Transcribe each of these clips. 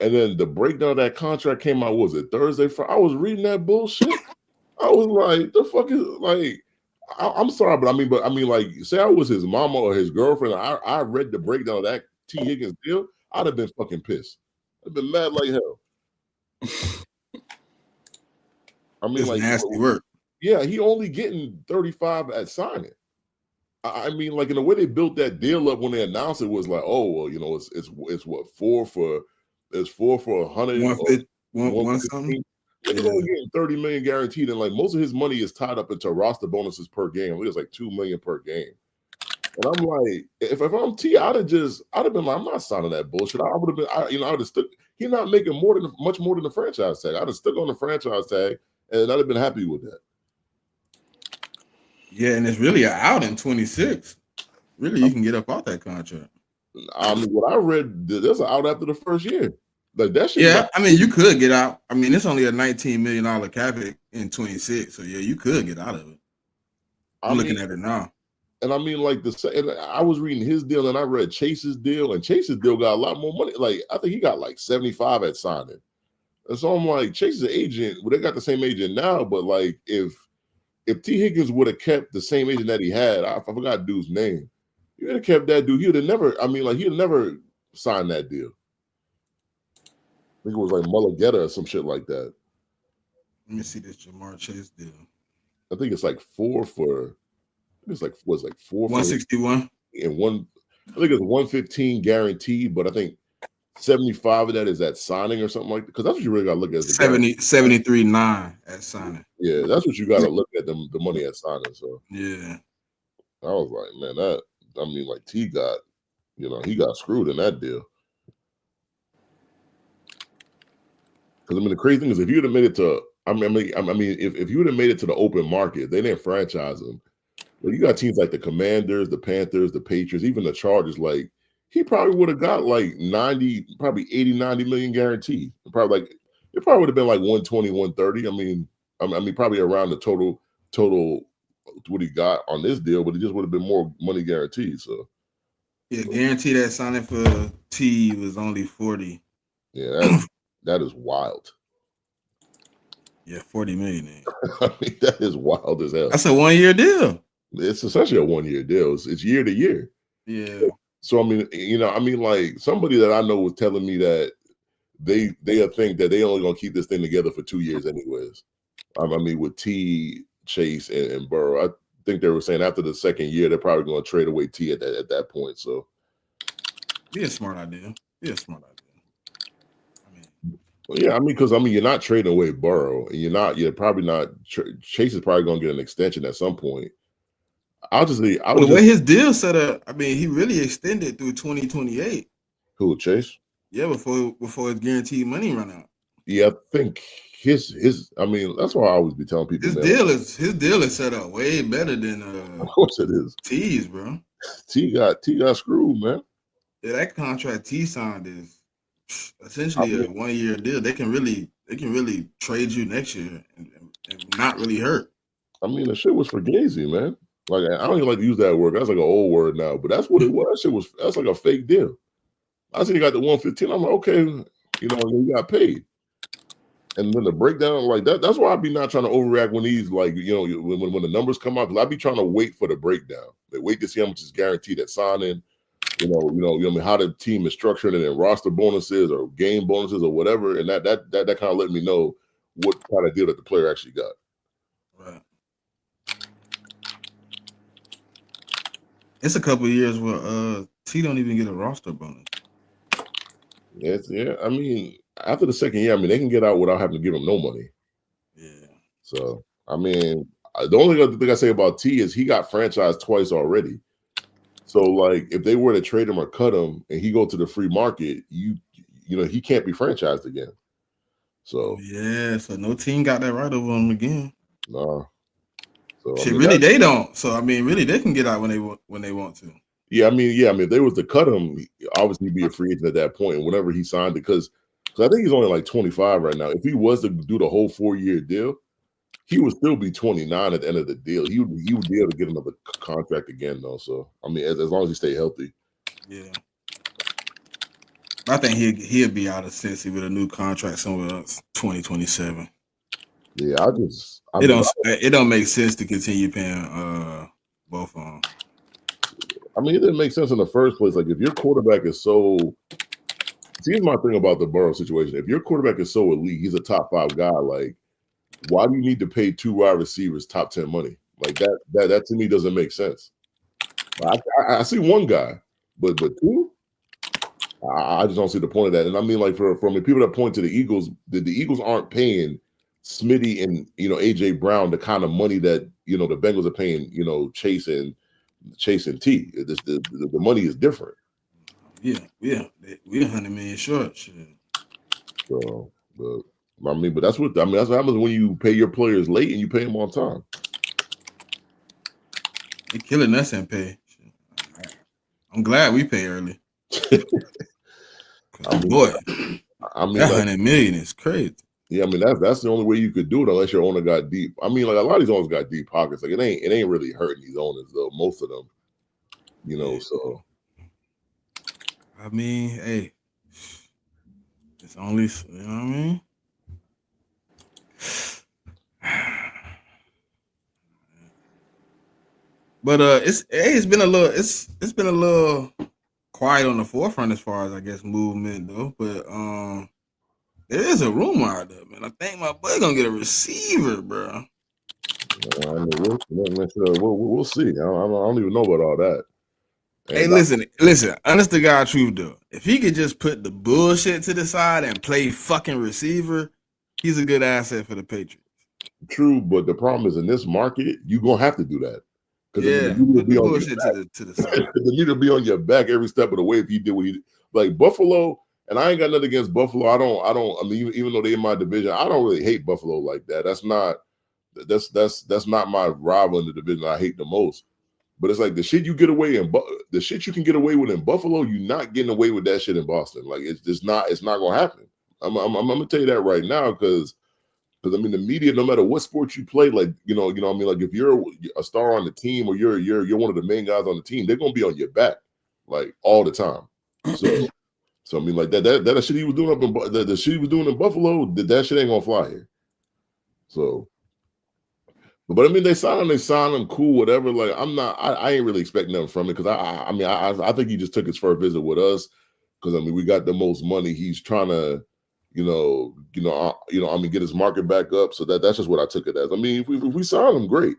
And then the breakdown of that contract came out, was it Thursday? I was reading that bullshit. I was like, the fuck is like, I'm sorry, but I mean, like, say I was his mama or his girlfriend. I read the breakdown of that T. Higgins deal. I'd have been fucking pissed. I'd been mad like hell. I mean, it's like, nasty work. Yeah, he only getting 35 at signing. I mean, like, in the way they built that deal up when they announced it was like, oh well, you know, it's what 4 for 100 or 150. Niggas only getting 30 million guaranteed, and like most of his money is tied up into roster bonuses per game. I think it's like $2 million per game. And I'm like, if I'm T, I'd have been like, I'm not signing that bullshit. I would have been, I'd have stuck. He's not making much more than the franchise tag. I'd have stuck on the franchise tag, and I'd have been happy with that. Yeah, and it's really out in 26. Really, you can get up out that contract. I mean, what I read, there's an out after the first year. Like that shit. Yeah, I mean, you could get out. I mean, it's only a $19 million cap in 26, so yeah, you could get out of it. I'm looking at it now. And I mean, like I was reading his deal, and I read Chase's deal, and Chase's deal got a lot more money. Like I think he got like 75 at signing. And so I'm like, Chase's agent, well, they got the same agent now, but like if T. Higgins would have kept the same agent that he had, I forgot dude's name. He would have kept that dude. He would have never. I mean, like he'd never signed that deal. I think it was like Mulligetta or some shit like that. Let me see this Jamar Chase deal. I think it's like 4 for. It's like 4 161 and one. I think it's 115 guaranteed, but I think 75 of that is at signing or something like that. Because that's what you really got to look at. 73.9 at signing. Yeah, that's what you got to look at the money at signing. So yeah, I was like, man, I mean, like T got, he got screwed in that deal. Because I mean, the crazy thing is, if you would have made it to, if you would have made it to the open market, they didn't franchise him. Well, you got teams like the Commanders, the Panthers, the Patriots, even the Chargers. Like he probably would have got like 90, probably 80, 90 million guaranteed. It probably would have been like 120, 130. I mean, probably around the total what he got on this deal, but it just would have been more money guaranteed. So yeah, guaranteed that signing for T was only 40. Yeah, that is wild. Yeah, 40 million. I mean, that is wild as hell. That's a 1-year deal. It's essentially a 1-year deal. It's year to year. Yeah. So I mean, like somebody that I know was telling me that they think that they only gonna keep this thing together for 2 years anyways. I mean, with T, Chase, and Burrow, I think they were saying after the second year they're probably gonna trade away T at that point. So, be a smart idea. Well, yeah, I mean, because you're not trading away Burrow, and you're probably not. Chase is probably gonna get an extension at some point. The way his deal set up, I mean, he really extended through 2028. Who, Chase? Yeah, before his guaranteed money run out. Yeah, I think his. I mean, that's why I always be telling people his deal is set up way better than. Of course it is. T's, bro. T got screwed, man. Yeah, that contract T signed is essentially a 1-year deal. They can really trade you next year and not really hurt. I mean, the shit was for Gazy, man. Like, I don't even like to use that word. That's like an old word now, but that's what it was. That's like a fake deal. I seen he got the 115. I'm like, okay, he got paid. And then the breakdown, like that, that's why I be not trying to overreact when these, like, when the numbers come out, because I be trying to wait for the breakdown. They wait to see how much is guaranteed at signing, how the team is structured, and then roster bonuses or game bonuses or whatever. And that kind of let me know what kind of deal that the player actually got. Right. It's a couple of years where T don't even get a roster bonus. Yeah. I mean, after the second year, I mean, they can get out without having to give him no money. Yeah. So, I mean, the only other thing I say about T is he got franchised twice already. So, like, if they were to trade him or cut him and he go to the free market, he can't be franchised again. So yeah, so no team got that right over him again. Nah. So they don't. So I mean, really, they can get out when they want to. Yeah, I mean, if they was to cut him, obviously he'd be a free agent at that point. And whenever he signed it, because I think he's only like 25 right now. If he was to do the whole 4-year deal, he would still be 29 at the end of the deal. He would be able to get another contract again, though. So I mean, as long as he stay healthy. Yeah. I think he'll be out of Cincy with a new contract somewhere else 2027. Yeah, it don't make sense to continue paying both of them. I mean, it didn't make sense in the first place. Like, if your quarterback is so, here's my thing about the Burrow situation. If your quarterback is so elite, he's a top 5 guy. Like, why do you need to pay 2 wide receivers top 10 money? Like that to me doesn't make sense. I see one guy, but 2, I just don't see the point of that. And I mean, like from the people that point to the Eagles, the Eagles aren't paying Smitty and AJ Brown the kind of money that the Bengals are paying Chase and T. The money is different. Yeah, we're $100 million short. Shit. So, but that's what happens when you pay your players late and you pay them on time. They're killing us in pay. I'm glad we pay early. Boy, that $100 million is crazy. Yeah, I mean that's the only way you could do it unless your owner got deep. I mean, like a lot of these owners got deep pockets. Like it ain't really hurting these owners though. Most of them, Yeah. So. I mean, hey, it's only what I mean. But it's been a little quiet on the forefront as far as I guess movement though. But there is a rumor out there, man. I think my boy gonna get a receiver, bro. We'll see. I don't even know about all that. Hey, listen. Honest to God, truth though. If he could just put the bullshit to the side and play fucking receiver, he's a good asset for the Patriots. True, but the problem is in this market, you're gonna have to do that. Yeah, put the bullshit to the side. The need to be on your back every step of the way if you did what you like Buffalo. And I ain't got nothing against Buffalo. I mean, even though they're in my division, I don't really hate Buffalo like that. That's not my rival in the division I hate the most. But it's like the shit you get away the shit you can get away with in Buffalo, you're not getting away with that shit in Boston. Like it's not gonna happen. I'm gonna tell you that right now because I mean the media, no matter what sport you play, like I mean, like if you're a star on the team or you're one of the main guys on the team, they're gonna be on your back like all the time. So I mean, like that shit he was doing up in the shit he was doing in Buffalo, that shit ain't gonna fly here. So. But I mean, they sign him, cool, whatever. Like, I ain't really expecting nothing from it because I think he just took his first visit with us because I mean, we got the most money. He's trying to, get his market back up. So that's just what I took it as. I mean, if we sign him, great.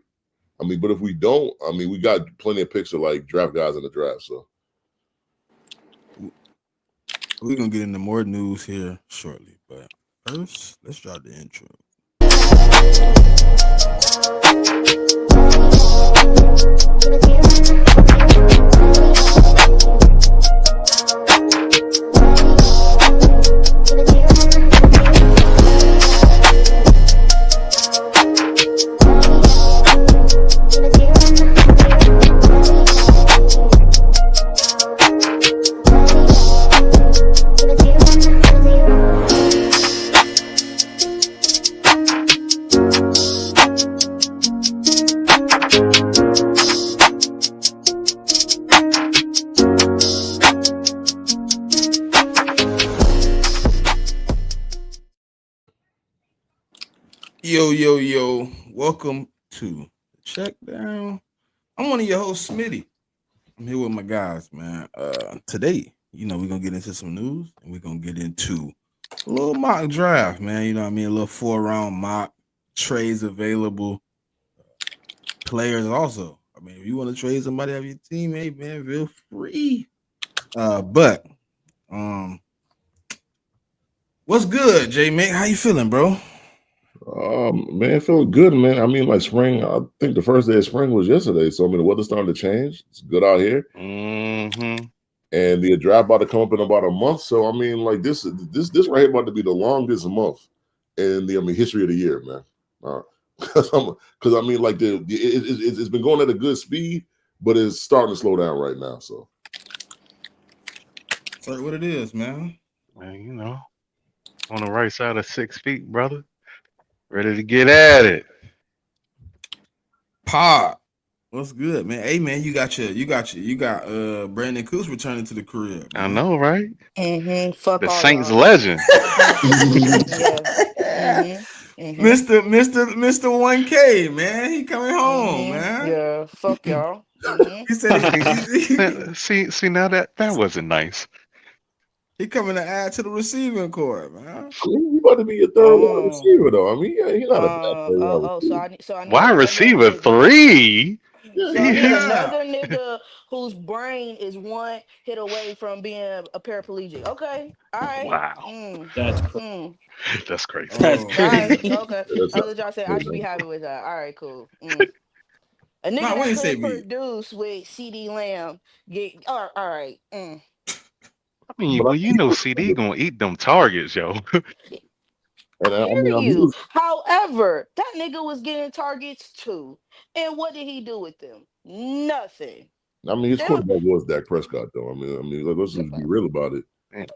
I mean, but if we don't, I mean, we got plenty of picks of like draft guys in the draft. So we're gonna get into more news here shortly, but first, let's drop the intro. Yo, welcome to CheckDown. I'm one of your hosts, Smitty. I'm here with my guys, man. Today, we're gonna get into some news and we're gonna get into a little mock draft, man. You know what I mean? A little 4-round mock, trades available, players also. I mean, if you want to trade somebody off your team, hey man, feel free. But what's good, JMIK? How you feeling, bro? Man, feeling good, man. I mean, like spring. I think the first day of spring was yesterday. So I mean, the weather's starting to change. It's good out here. Mm-hmm. And the draft about to come up in about a month. So I mean, like this right here about to be the longest month in the history of the year, man. Because I mean, like it's been going at a good speed, but it's starting to slow down right now. So, sorry, what it is, man. Man, on the right side of 6 feet, brother. Ready to get at it. Pod. What's good, man? Hey, man, you got Brandon Cooks returning to the career, I man. know, right? Fuck The all Saints y'all. legend. Yeah. Mr. 1K, man. He coming home, man. Yeah. Fuck y'all. He said See, now that wasn't nice. he coming to add to the receiving corps, man. I mean, he about to be a third wide receiver, though. I mean, he's not a bad third wide receiver. So I need Wide another receiver nigga. 3. Yeah, So I need Yeah. another nigga whose brain is one hit away from being a paraplegic. Okay. All right. Wow, That's crazy. that's crazy. That's Oh, All right. crazy. Okay. that's I'll let y'all say I should be happy with that. All right, cool. A nigga no, we that ain't say could we. produce with CD Lamb get all right. I mean, but well, you know, CD gonna eat them targets, yo. and I Hear mean, he you. was. However, that nigga was getting targets too. And what did he do with them? Nothing. I mean, his They don't quarterback was Dak Prescott, though. I mean, let's just be real about it. And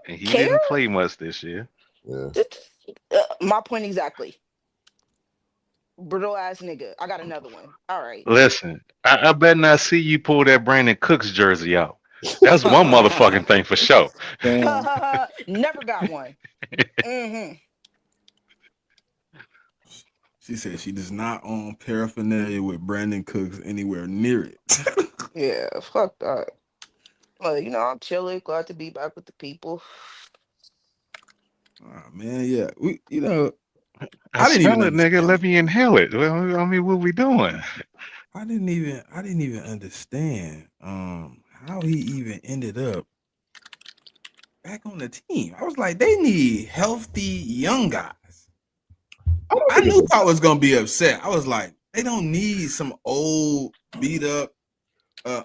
he care. didn't play much this year. Yeah. My point exactly. Brittle ass nigga. I got another one. All right. Listen, I better not see you pull that Brandon Cooks jersey out. That's one motherfucking thing for sure. Damn. Never got one. She said she does not own paraphernalia with Brandon Cooks anywhere near it. Yeah, fuck that. Well, I'm chilling, glad to be back with the people. Oh, man, yeah. I I didn't even smell it, nigga. understand Let it. me inhale it. Well, I mean, what we doing? I didn't even understand how he even ended up back on the team. I was like, they need healthy young guys. I knew Pop was gonna be upset. I was like, they don't need some old, beat up,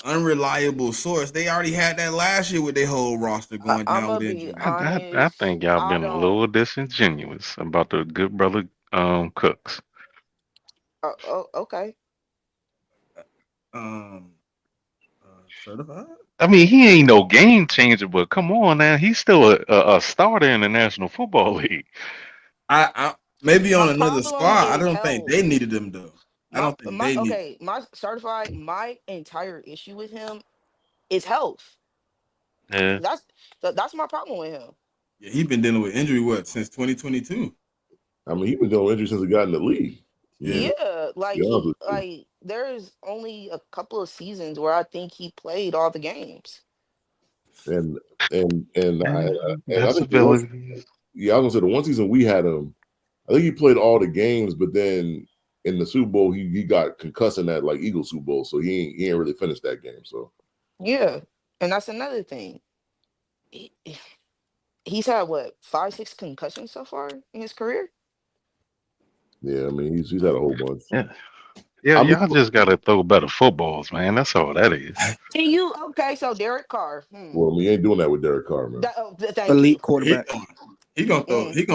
unreliable source. They already had that last year with their whole roster going I'm down with gonna be injuries. I honest. think y'all I been a don't. little disingenuous about the good brother Cooks. Okay. Certified. I mean, he ain't no game changer, but come on now, he's still a starter in the National Football League. I maybe My on another problem squad. I is don't think they health. needed them though. I don't think they need. My certified. My entire issue with him is health. Yeah. That's my problem with him. Yeah, he's been dealing with injury since 2022. I mean, he's been doing injury since he got in the league. Yeah. Yeah, there's only a couple of seasons where I think he played all the games. And I That's think abilities. I was gonna say the one season we had him, I think he played all the games, but then in the Super Bowl he got concussed in that like Eagles Super Bowl, so he ain't really finished that game. So Yeah, and that's another thing. He- He's had what 5, 6 concussions so far in his career. yeah, I mean he's had a whole bunch. Yeah. Yeah, I mean, y'all just gotta throw better footballs, man. That's all that is. And you okay? So Derek Carr. well, we ain't doing that with Derek Carr, man. Thank Elite you. quarterback. He gonna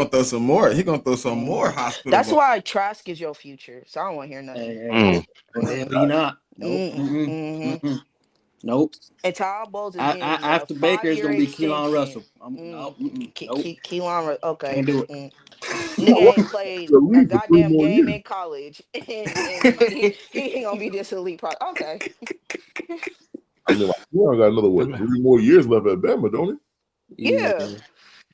throw some more. He gonna throw some more hospital. That's balls. why Trask is your future. So I don't want to hear nothing. Hey, he not. Nope. Nope. And Todd Bowles is getting a After Baker, it's 5-year gonna be Keelan extension. Russell. Nope. Nope. Keelan, okay. Can't do it. Nigga ain't played The a league for 3 goddamn more game years. in college, and he ain't gonna be this elite product. Okay. I mean, like, Keon got another 3 more years left at Bama, don't Yeah.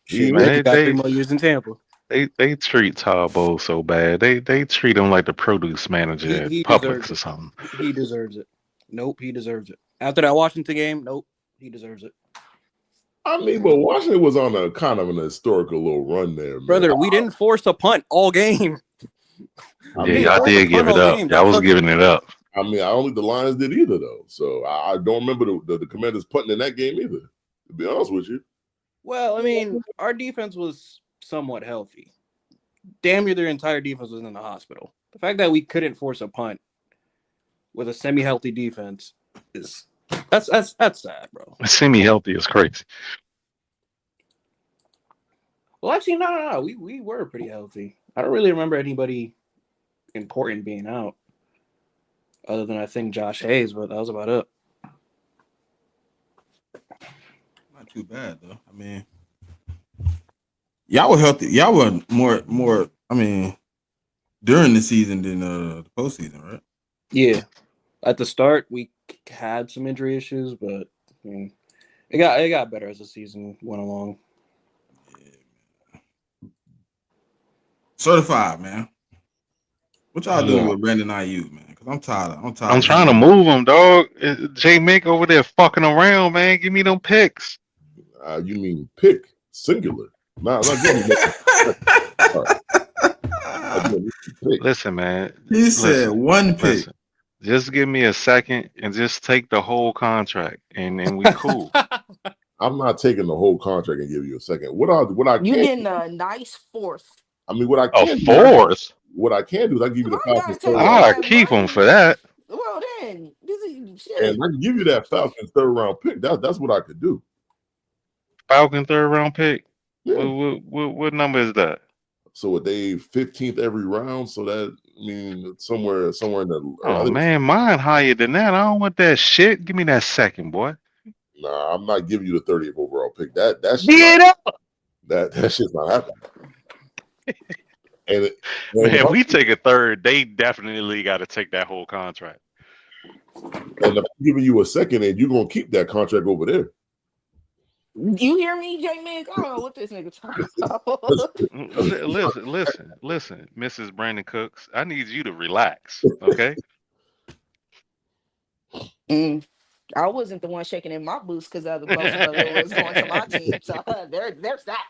Shit, Man, Baker got 3 more years in Tampa. they treat Tabo so bad. They treat him like the produce manager at He Publix deserves or it. something. He deserves it. Nope, he deserves it. After that Washington game, nope, he deserves it. I mean, but Washington was on a kind of an historical little run there, man. Brother, we didn't force a punt all game. Yeah, y'all did give it up. Y'all was giving it up. I mean, I don't think the Lions did either, though. So I don't remember the Commanders punting in that game either, to be honest with you. Well, I mean, our defense was somewhat healthy. Damn near their entire defense was in the hospital. The fact that we couldn't force a punt with a semi-healthy defense is that's sad, bro. Semi-healthy is crazy. Well, actually, no. We were pretty healthy. I don't really remember anybody important being out, other than I think Josh Hayes, but that was about it. Not too bad though. I mean, y'all were healthy. Y'all were more. I mean, during the season than the postseason, right? Yeah. At the start, we had some injury issues, but I mean, it got better as the season went along. Certified, man. What y'all doing with Brandon Ayuk, man? Because I'm tired. I'm trying to move him, dog. JMIK over there fucking around, man. Give me them picks. You mean pick singular? Not Listen, man. He said one pick. Listen, just give me a second and just take the whole contract, and we cool. I'm not taking the whole contract and give you a second. What I You can getting a nice fourth. I mean, what I A can fourth? what I can do is I give you the Why not Falcons take third all round, I'll keep him for that. Well, then, this is shit. and I can give you that Falcons third round pick. That's what I could do. Falcon third round pick. Yeah. What number is that? So a day 15th every round. So that somewhere in the. Oh man, mine higher than that. I don't want that shit. Give me that second, boy. Nah, I'm not giving you the 30th overall pick. That's Get up. That shit's not happening. And Man, we take a third. They definitely got to take that whole contract. And if I'm giving you a second, and you're gonna keep that contract over there. You hear me, JMIK? I don't know what this nigga talking about. Listen, Mrs. Brandon Cooks. I need you to relax, okay? I wasn't the one shaking in my boots because of the close brother was going to my team. So there's that.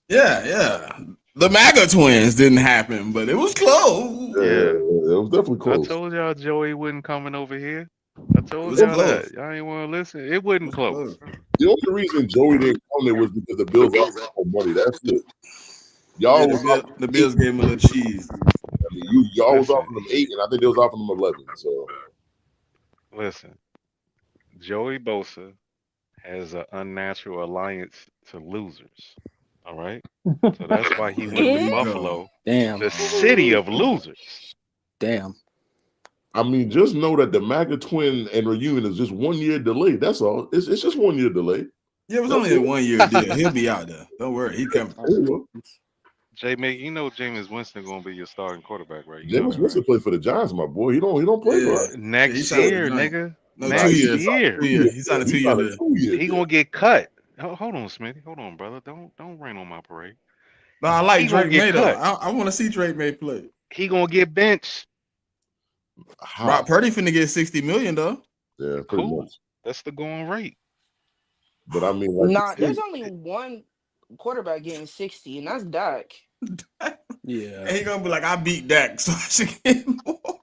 Yeah. The MAGA twins didn't happen, but it was close. Yeah, it was definitely close. I told y'all Joey wasn't coming over here. I told y'all that. Y'all ain't want to listen. It wasn't close. The only reason Joey didn't come there was because the Bills offered more money. That's it. Y'all the Bills gave him a little cheese. I mean, y'all was offering them 8, and I think they was offering them 11. So listen, Joey Bosa has an unnatural alliance to losers. All right, so that's why he went to Buffalo. Damn, the city of losers. Damn. I mean, just know that the MAGA twin and reunion is just 1 year delayed. That's all. It's just 1 year delay. Yeah, it was only a 1 year deal. He'll be out there. Don't worry, he coming. JMIK, you know Jameis Winston gonna be your starting quarterback, right? Jameis Winston played for the Giants, my boy. He don't play for us. Next year, nigga. No, next 2 years. year. He's on a 2 year deal. He gonna get cut. Hold on, Smitty. Hold on, brother. Don't rain on my parade. No, I like Drake May though. cut. I want to see Drake May play. He gonna get benched. Brock Purdy finna get $60 million though. Yeah, cool. much. That's the going rate. But I mean, there's only one quarterback getting 60, and that's Dak. Yeah, and he gonna be like, I beat Dak, so I should get more.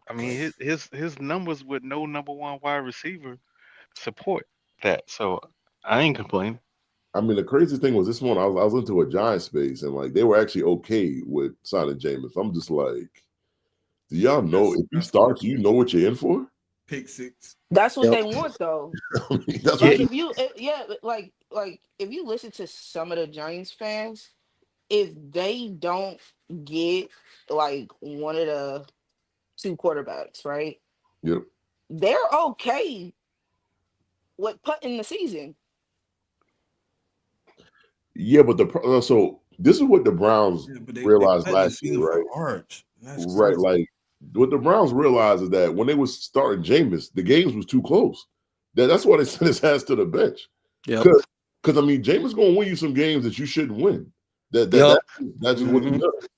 I mean, his numbers with no number one wide receiver support that. So I ain't complaining. I mean, the crazy thing was this one. I was into a Giants space, and like they were actually okay with signing Jameis. I'm just like, do y'all know if you start, do you know what you're in for? Pick 6. That's what they want, though. I mean, that's like what if you, like if you listen to some of the Giants fans, if they don't get like one of the 2 quarterbacks, right? Yep. They're okay with putting the season. Yeah, but so this is what the Browns realized last year, right? Right, like what the Browns realized is that when they was starting Jameis, the games was too close. That's why they sent his ass to the bench. Yeah. Because I mean, Jameis gonna win you some games that you shouldn't win. That's just what he does.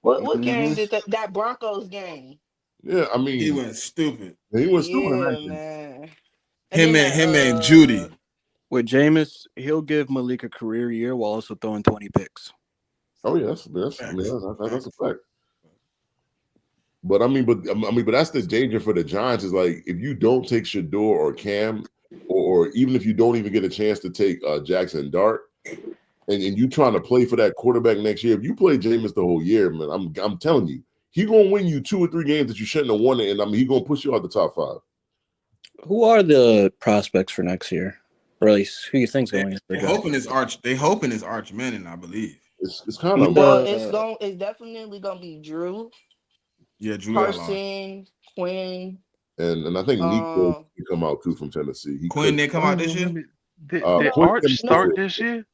What game did that Broncos game? Yeah, I mean, he went stupid. Man. Him and Judy. With Jameis, he'll give Malik a career year while also throwing 20 picks. Oh yeah, that's a fact. But I mean, but that's the danger for the Giants is like if you don't take Shador or Cam, or even if you don't even get a chance to take Jackson Dart, and you trying to play for that quarterback next year, if you play Jameis the whole year, man, I'm telling you, he gonna win you 2 or 3 games that you shouldn't have won, and I mean he gonna push you out the top 5. Who are the prospects for next year? Or at least who you think's going? They hoping it's Arch Manning, I believe. It's kind of it's definitely gonna be Drew. Yeah, Drew Carson, Quinn, and I think Nico can come out too from Tennessee. Quinn didn't come out this year. Did Arch start this year?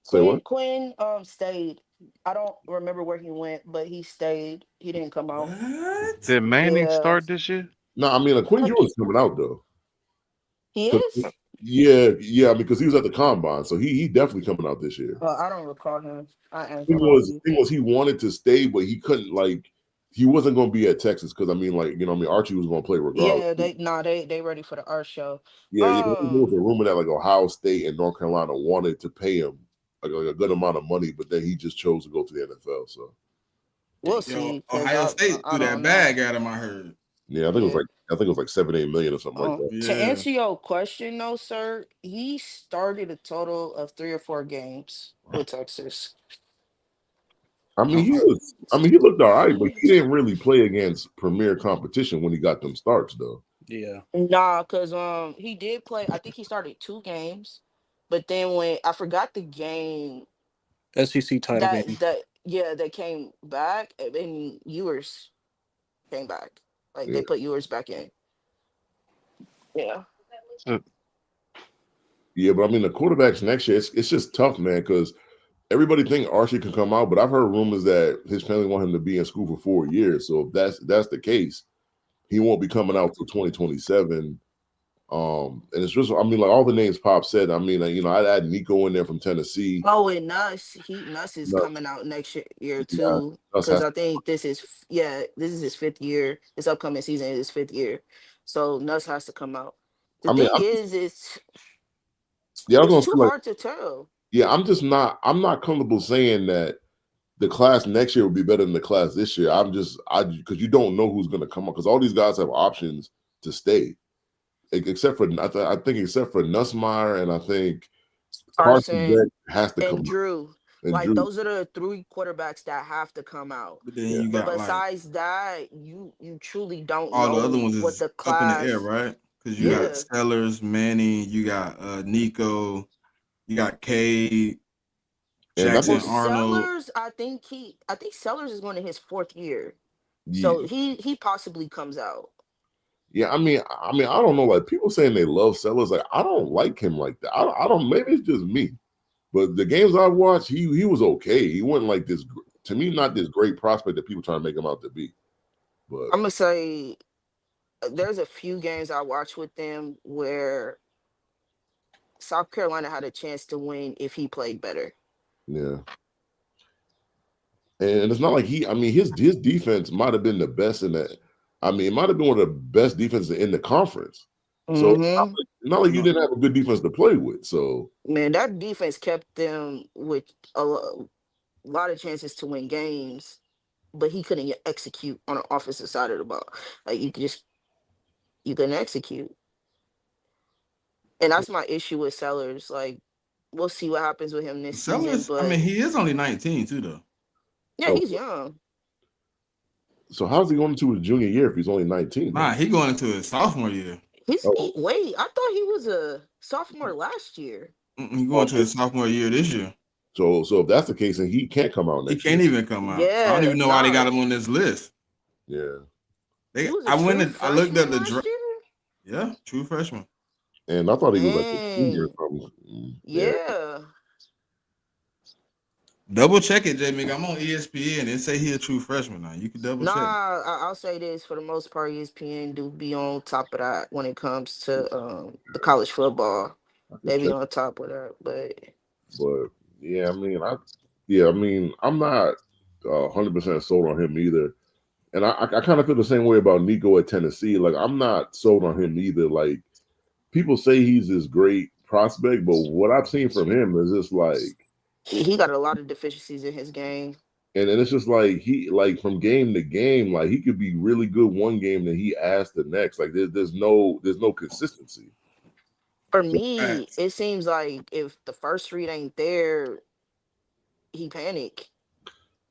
Say what? Quinn stayed I don't remember where he went, but he stayed. He didn't come out. What? Did Manning Yeah. start this year? No, I mean, Quinn I Ewing's think coming out though. he 'Cause- is. yeah, because he was at the combine, so he definitely coming out this year. I don't recall him. I ain't Thing gonna lie to was, you. thing was, he wanted to stay, but he couldn't. Like, he wasn't going to be at Texas because I mean, Archie was going to play regardless. Yeah, they ready for the art show. Yeah, there was a rumor that like Ohio State and North Carolina wanted to pay him like a good amount of money, but then he just chose to go to the NFL. So we'll see. Ohio State I threw that don't bag at him. I heard. yeah, I think it was like 7-8 million or something like that. To Yeah. answer your question, though, sir, he started a total of 3 or 4 games with Texas. I mean, he looked all right, but he didn't really play against premier competition when he got them starts, though. Yeah. Nah, because he did play. I think he started 2 games, but then when I forgot the game SEC title game. they came back and Ewers came back. Like they put Ewers back in. Yeah. Yeah, but I mean, the quarterbacks next year, it's just tough, man, because everybody think Archie can come out, but I've heard rumors that his family want him to be in school for 4 years. So if that's the case, he won't be coming out till 2027. And it's just, I mean, like all the names Pop said. I mean, I'd add Nico in there from Tennessee. Oh, and Nuss is coming out next year too. Because I think this is his 5th year. This upcoming season is his 5th year. So Nuss has to come out. The thing is, it's too hard to tell. Yeah, I'm not comfortable saying that the class next year will be better than the class this year. Because you don't know who's going to come up, because all these guys have options to stay, except for I think except for Nussmeier, and I think Carson Beck has to come Drew. And Drew. Those are the 3 quarterbacks that have to come out. But then you got besides that, you truly don't all know the other ones what is the class up in the air, right? Because you got Sellers, Manning, you got Nico, you got Cade, Jackson Arnold. Sellers, I think Sellers is going to his 4th year. So he possibly comes out. Yeah, I mean, I don't know. Like people saying they love Sellers, like I don't like him like that. I don't. Maybe it's just me, but the games I've watched, he was okay. He wasn't like this. To me, not this great prospect that people trying to make him out to be. But I'm gonna say there's a few games I watched with them where South Carolina had a chance to win if he played better. Yeah. And it's not like his defense might have been the best in that. I mean, it might have been one of the best defenses in the conference. So not like you didn't have a good defense to play with. So man, that defense kept them with a lot of chances to win games, but he couldn't execute on the offensive side of the ball. Like you couldn't execute. And that's my issue with Sellers. Like, we'll see what happens with him this season. But I mean, he is only 19 too, though. Yeah, he's young. So how's he going into his junior year if he's only 19? Nah, he going into his sophomore year. Wait, I thought he was a sophomore last year. He going to his sophomore year this year. So if that's the case, then he can't come out next year. He can't even come out. Yeah, I don't even know why they got him on this list. Yeah. I looked at the draft. Yeah, true freshman. And I thought he was like a senior or something. Yeah. Double check it, JMIK. I'm on ESPN. They say he a true freshman now. You can double check. I'll say this, for the most part, ESPN do be on top of that when it comes to the college football. They be on top of that, but yeah, I mean, I'm not 100% sold on him either. And I kind of feel the same way about Nico at Tennessee. Like, I'm not sold on him either. Like, people say he's this great prospect, but what I've seen from him is just like he got a lot of deficiencies in his game. And it's just like from game to game, like he could be really good one game, then he ass the next. Like there's no consistency. For me, it seems like if the first read ain't there, he panic.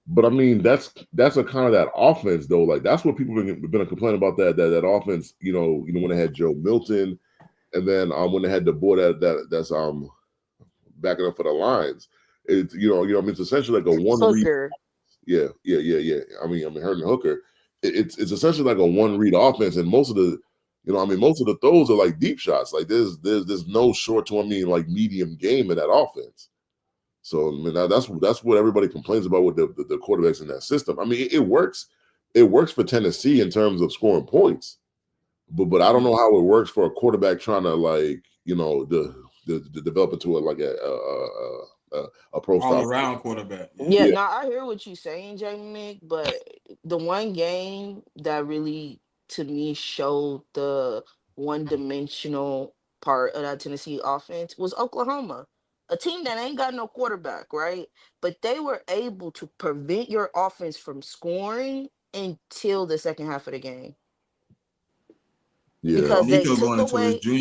But I mean, that's a kind of that offense though. Like that's what people been complaining about that offense. You know when they had Joe Milton, and then when they had the boy that's backing up for the Lions. It's it's essentially like a one Hooker. read. Yeah. I mean Herman Hooker. It's essentially like a one read offense, and most of the throws are like deep shots. Like there's no short to like medium game in that offense. So I mean, that's what everybody complains about with the quarterbacks in that system. I mean, it works. It works for Tennessee in terms of scoring points, but I don't know how it works for a quarterback trying to like the develop into a pro All style. around quarterback. Yeah, Yeah. no, I hear what you're saying, JMIK, but the one game that really to me showed the one-dimensional part of that Tennessee offense was Oklahoma. A team that ain't got no quarterback, right? But they were able to prevent your offense from scoring until the second half of the game. Yeah, Because they Nico took going into his away junior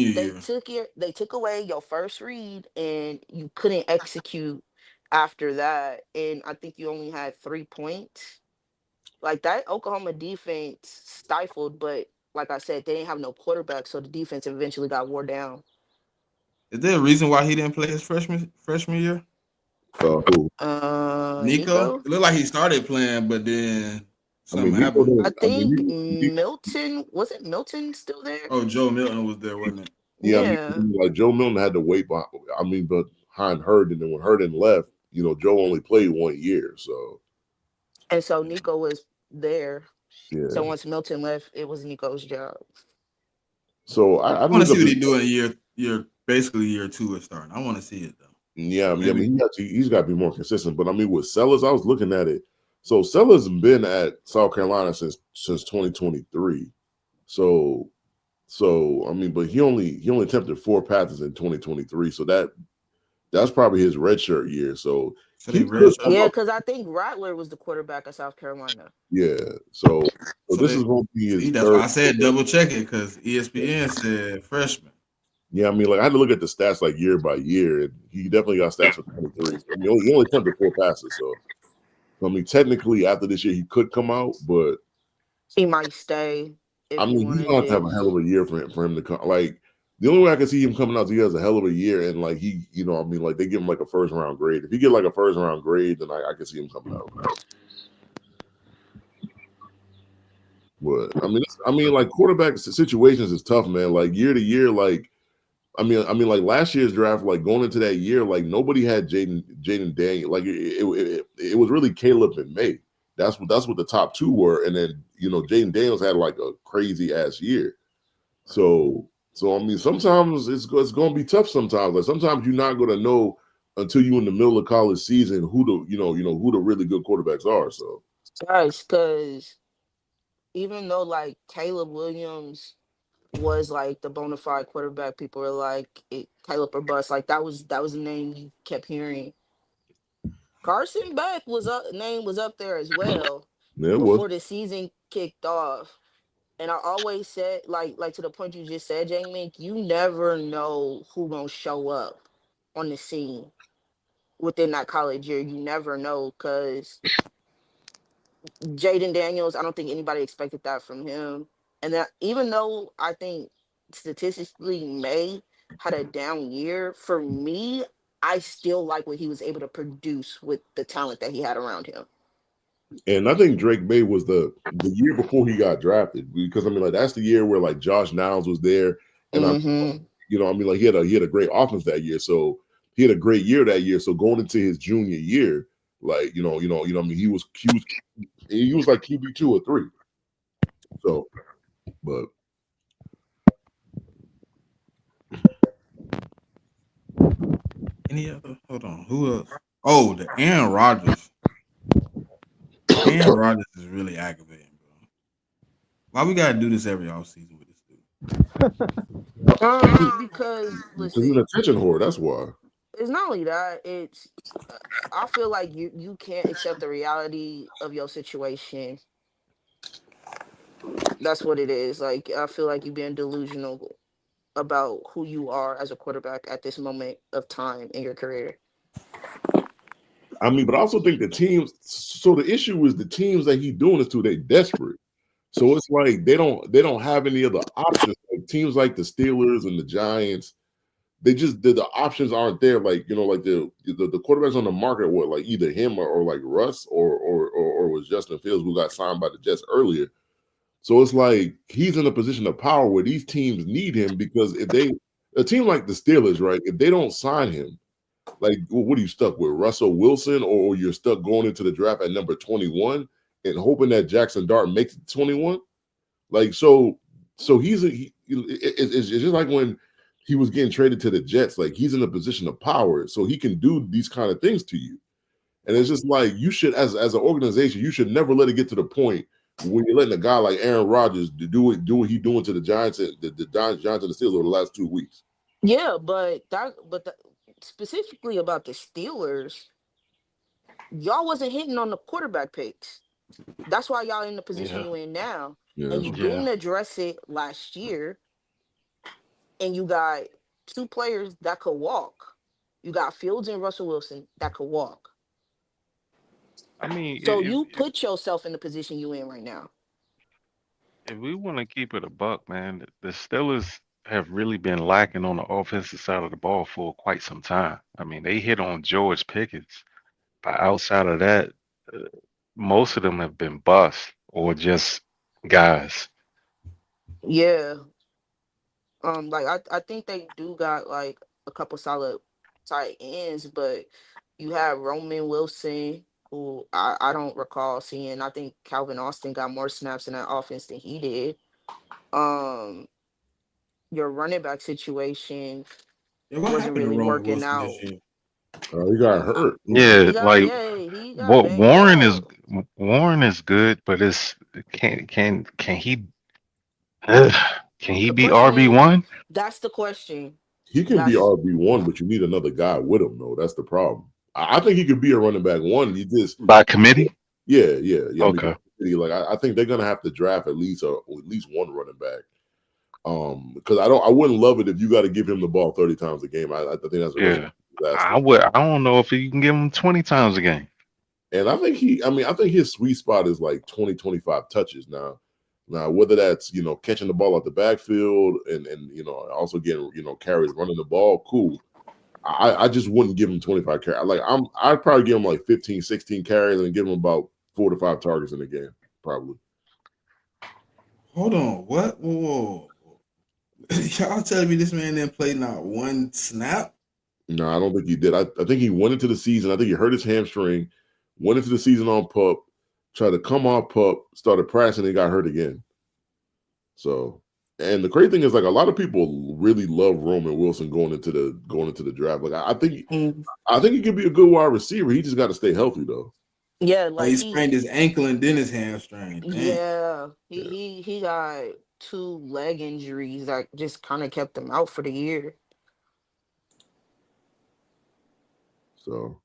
year. they took away your first read and you couldn't execute after that. And I think you only had 3 points. Like that Oklahoma defense stifled, but like I said, they didn't have no quarterback, so the defense eventually got wore down. Is there a reason why he didn't play his freshman year? who? Nico? Nico? It looked like he started playing, but then I mean, something Nico happened. I didn't. I think mean, Milton, was it Milton still there? Oh, Joe Milton was there, wasn't it? yeah, I Yeah. mean, like Joe Milton had to wait behind Herndon, and when Herndon left, Joe only played 1 year, so And so Nico was there. yeah. So once Milton left, it was Nico's job. So I I want to look see up what this. he doing in basically year 2 is starting. I want to see it though. Yeah, I Maybe. mean, he's got to be more consistent. But I mean, with Sellers, I was looking at it. So Sellers been at South Carolina since 2023. So I mean, but he only attempted 4 passes in 2023. So that's probably his redshirt year. So they he red could shirt. come Yeah, up. because I think Rattler was the quarterback of South Carolina. Yeah. So this is going to be his that's third. why I said double check it because ESPN said freshman. Yeah, I mean, like I had to look at the stats like year by year, and he definitely got stats for 23. I mean, he only attempted 4 passes. So I mean, technically after this year he could come out, but He might stay if I he mean, he's wanted gonna have to have a his. hell of a year for him to come. Like the only way I can see him coming out is he has a hell of a year, and like he, I mean, like they give him like a first round grade. If he get like a first round grade, then I can see him coming out. But I mean, like quarterback situations is tough, man. Like year to year, like I mean, like last year's draft, like going into that year, like nobody had Jaden Daniel. Like it was really Caleb and May. That's what the top 2 were, and then Jaden Daniels had like a crazy ass year. So I mean, sometimes it's going to be tough. Sometimes, like sometimes you're not going to know until you're in the middle of college season who the who the really good quarterbacks are. So Guys, because even though like Caleb Williams was like the bona fide quarterback, people were like Caleb or bust. Like that was the name you kept hearing. Carson Beck name was up there as well yeah, it was. before the season kicked off. And I always said, like to the point you just said, Jamie, you never know who gonna show up on the scene within that college year. You never know, because Jaden Daniels, I don't think anybody expected that from him. And that even though I think statistically May had a down year, for me, I still like what he was able to produce with the talent that he had around him. And I think Drake May was the year before he got drafted, because I mean, like that's the year where like Josh Niles was there, and I mean, like he had a great offense that year, so he had a great year that year. So going into his junior year, like I mean, he was like QB 2 or 3. So, but Any other? Hold on. Who else? Oh, the Aaron Rodgers. Aaron Rodgers is really aggravating, bro. Why we gotta do this every offseason with this dude? Because he's an listen, attention whore. That's why. it's not only that, it's I feel like you can't accept the reality of your situation. That's what it is. Like I feel like you're being delusional about who you are as a quarterback at this moment of time in your career. I mean, but I also think the teams. So the issue is the teams that he's doing this to. They desperate. So it's like they don't have any other options. Like teams like the Steelers and the Giants, they just the options aren't there. Like like the quarterbacks on the market were like either him or like Russ or was Justin Fields, who got signed by the Jets earlier. So it's like he's in a position of power where these teams need him, because if a team like the Steelers, right, if they don't sign him, Like, what are you stuck with, Russell Wilson, or you're stuck going into the draft at number 21 and hoping that Jackson Dart makes it 21? Like, so it's just like when he was getting traded to the Jets. Like, he's in a position of power, so he can do these kind of things to you. And it's just like you should, as an organization, you should never let it get to the point when you're letting a guy like Aaron Rodgers do what he doing to the Giants and the Giants and the Steelers over the last 2 weeks. Yeah, but specifically about the Steelers, y'all wasn't hitting on the quarterback picks. That's why y'all in the position you in now. Yeah, And you didn't address it last year. And you got 2 players that could walk. You got Fields and Russell Wilson that could walk. I mean, So you put yourself in the position you in right now. if we want to keep it a buck, man, the Steelers have really been lacking on the offensive side of the ball for quite some time. I mean, they hit on George Pickens, but outside of that, most of them have been bust or just guys. Yeah. Like I think they do got like a couple solid tight ends, but you have Roman Wilson, who I don't recall seeing. I think Calvin Austin got more snaps in that offense than he did. Your running back situation wasn't really working out. he got hurt. Yeah, He got banged Warren is good, but can he The be question is, RB1? That's the question. He can be RB1, but you need another guy with him, though. That's the problem. I think he could be a running back 1. He just By committee? Yeah. Okay. I think they're gonna have to draft at least one running back. Because I wouldn't love it if you got to give him the ball 30 times a game. I think that's I don't know if you can give him 20 times a game. And I think his sweet spot is like 20, 25 touches now. Now, whether that's, catching the ball out the backfield and also getting, carries running the ball, cool. I just wouldn't give him 25 carries. Like I'd probably give him like 15, 16 carries and give him about 4 to 5 targets in a game, probably. Hold on, what? Whoa. Y'all telling me this man didn't play not one snap? No, I don't think he did. I think he went into the season. I think he hurt his hamstring, went into the season on PUP, tried to come off PUP, started pressing, and got hurt again. So, and the crazy thing is, like, a lot of people really love Roman Wilson going into the draft. Like, I think he could be a good wide receiver. He just got to stay healthy, though. Yeah, like he sprained his ankle and then his hamstring. Damn. Yeah, he got 2 leg injuries that just kind of kept him out for the year. So,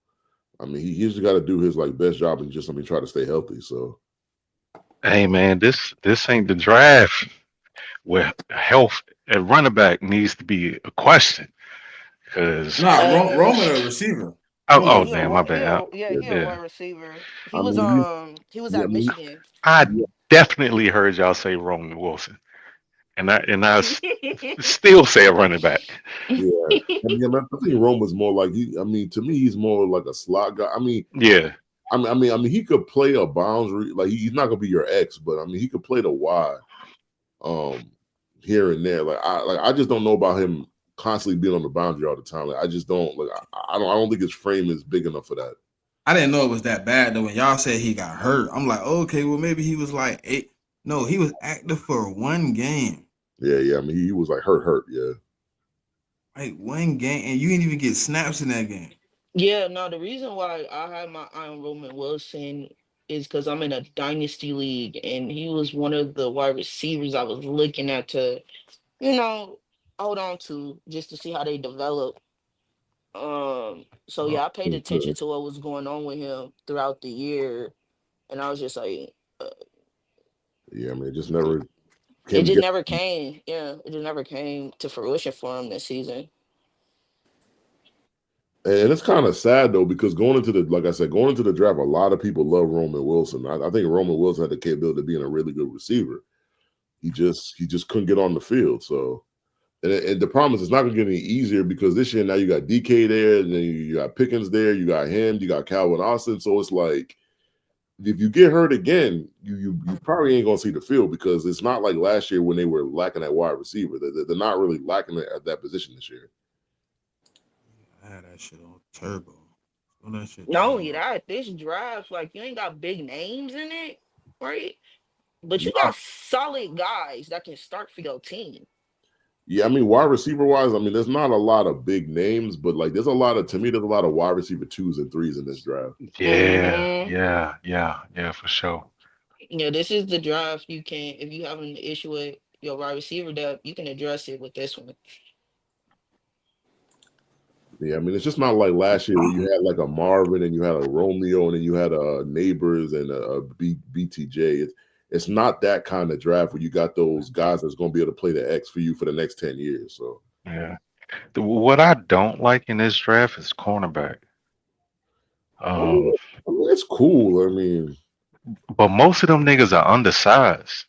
I mean, he just got to do his best job and just try to stay healthy. So, hey man, this ain't the draft where health at running back needs to be a question. Because Roman a receiver. Oh damn, my bad. He a wide receiver. He was at Michigan. I definitely heard y'all say Roman Wilson. And I still say a running back. Yeah. I think Roman's more like to me, he's more like a slot guy. Yeah. I mean, he could play a boundary. Like, he's not gonna be your X, but he could play the Y, here and there. I just don't know about him constantly being on the boundary all the time. Like, I just don't I don't think his frame is big enough for that. I didn't know it was that bad though. When y'all said he got hurt, I'm like, okay, well maybe he was like 8. No, he was active for 1 game. Yeah. I mean, he was like hurt. Yeah. Like 1 game, and you didn't even get snaps in that game. Yeah, no, the reason why I had my eye on Roman Wilson is because I'm in a dynasty league, and he was one of the wide receivers I was looking at to, hold on to just to see how they develop. So yeah, I paid attention to what was going on with him throughout the year, and I was just like, yeah, I mean, it just never came. Yeah, it just never came to fruition for him this season. And it's kind of sad though, because going into the draft, a lot of people love Roman Wilson. I think Roman Wilson had the capability of being a really good receiver. He just couldn't get on the field. So, and the problem is, it's not going to get any easier because this year now you got DK there, and then you got Pickens there, you got him, you got Calvin Austin. So it's like, if you get hurt again, you probably ain't going to see the field, because it's not like last year when they were lacking at wide receiver. They're not really lacking at that position this year. I had that shit on Turbo. What that shit? Not only that, this draft, like, you ain't got big names in it, right? But you got solid guys that can start for your team. Yeah, I mean, wide receiver wise, I mean, there's not a lot of big names, but like, there's a lot of wide receiver 2s and 3s in this draft. Yeah, yeah, for sure. Yeah, this is the draft. You can, if you have an issue with your wide receiver depth, you can address it with this one. Yeah, I mean, it's just not like last year where you had like a Marvin and you had a Romeo and then you had a Neighbors and a BTJ. It's not that kind of draft where you got those guys that's going to be able to play the X for you for the next 10 years. So yeah, what I don't like in this draft is cornerback. I mean, it's cool. I mean, But most of them niggas are undersized.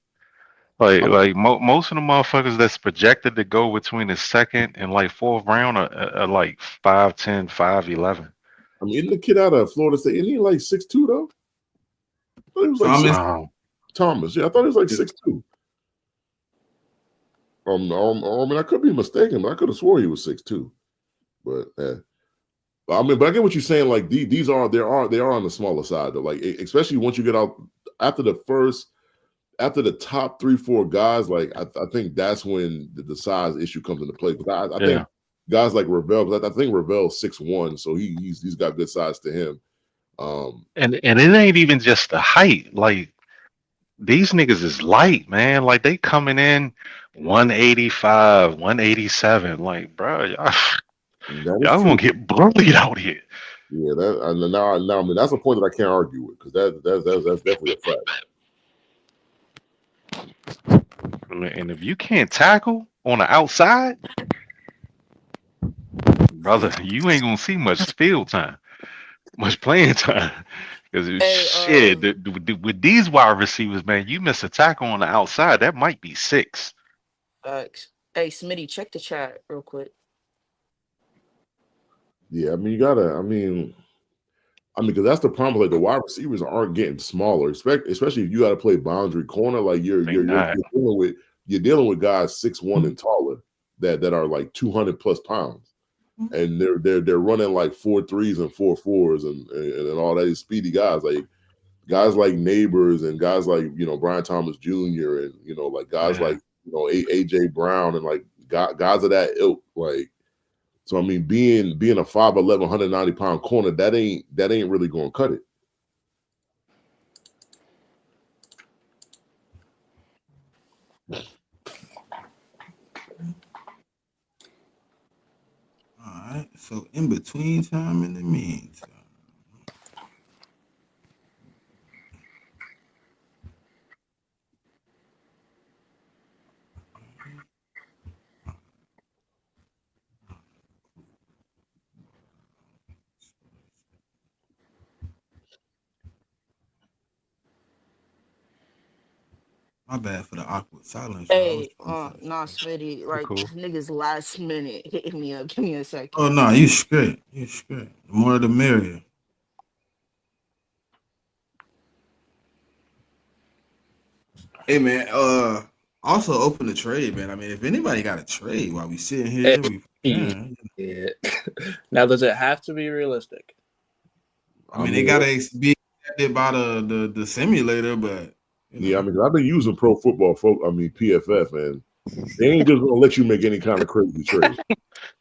Like most of the motherfuckers that's projected to go between the second and like fourth round are like 5'10", 5'11". I mean, isn't the kid out of Florida State? Isn't he like 6'2" though? I thought he was like Thomas. Yeah, I thought he was like 6'2". I mean, I could be mistaken, but I could have swore he was 6'2". But I mean, but I get what you're saying. Like they are on the smaller side though. Like especially once you get out after the top 3-4 guys, like I think that's when the size issue comes into play. Because I think guys like Ravel, because I think Ravel's 6'1", so he's got good size to him. And it ain't even just the height. Like these niggas is light, man. Like they coming in 185, 187. Like, bro, y'all gonna get bullied out here. Yeah, now I mean that's a point that I can't argue with because that's definitely a fact. And if you can't tackle on the outside, brother, you ain't gonna see much field time, much playing time. Because with these wide receivers, man, you miss a tackle on the outside, that might be 6. Facts. Hey, Smitty, check the chat real quick. Yeah, I mean, because that's the problem. Like the wide receivers aren't getting smaller, especially if you got to play boundary corner. Like you're dealing with guys 6'1" and taller that are like 200 plus pounds, and they're running like 4.3s and 4.4s and all that. Speedy guys like Neighbors and guys like Brian Thomas Jr. and like guys like AJ Brown and like guys of that ilk. Like, so I mean, being a 5'11", 190-pound corner, that ain't really going to cut it. All right. So in between time, in the meantime. My bad for the awkward silence. Hey, Smitty, right? Cool. Niggas last minute hit me up. Give me a second. Oh no, you straight. You straight. The more the merrier. Hey man, also open the trade, man. I mean, if anybody got a trade while we sitting here, yeah. Now, does it have to be realistic? I mean, they gotta be by the simulator, but yeah, I mean, I've been using Pro Football PFF, man. They ain't just gonna let you make any kind of crazy trade.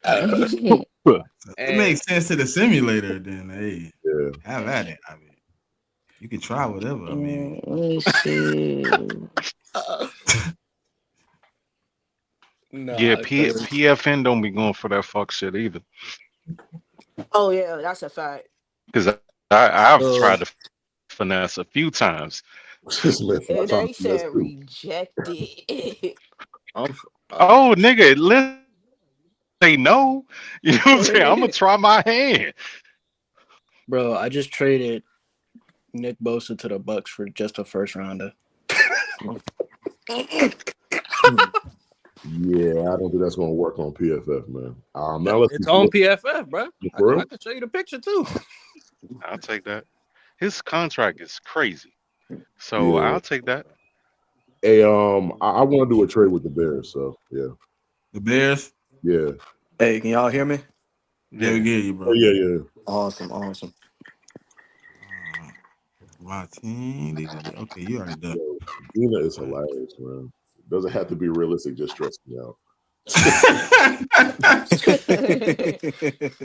It makes sense to the simulator, then hey, have at it. I mean, you can try whatever. I mean, let me see. PFN don't be going for that fuck shit either. Oh yeah, that's a fact. Because I've tried to finesse a few times. They said rejected. Oh, nigga, let's say no. You know what I'm saying? I'm gonna try my hand. Bro, I just traded Nick Bosa to the Bucks for just a first rounder. Yeah, I don't think that's gonna work on PFF, man. It's on PFF, bro. I can show you the picture too. I'll take that. His contract is crazy, so I'll take that. Hey, I want to do a trade with the Bears, so yeah. The Bears? Yeah. Hey, can y'all hear me? Yeah, we get you, bro. Oh, yeah. Awesome. My team. Okay, you already done. Yo, Dina is hilarious, man. Doesn't have to be realistic, just stress me out.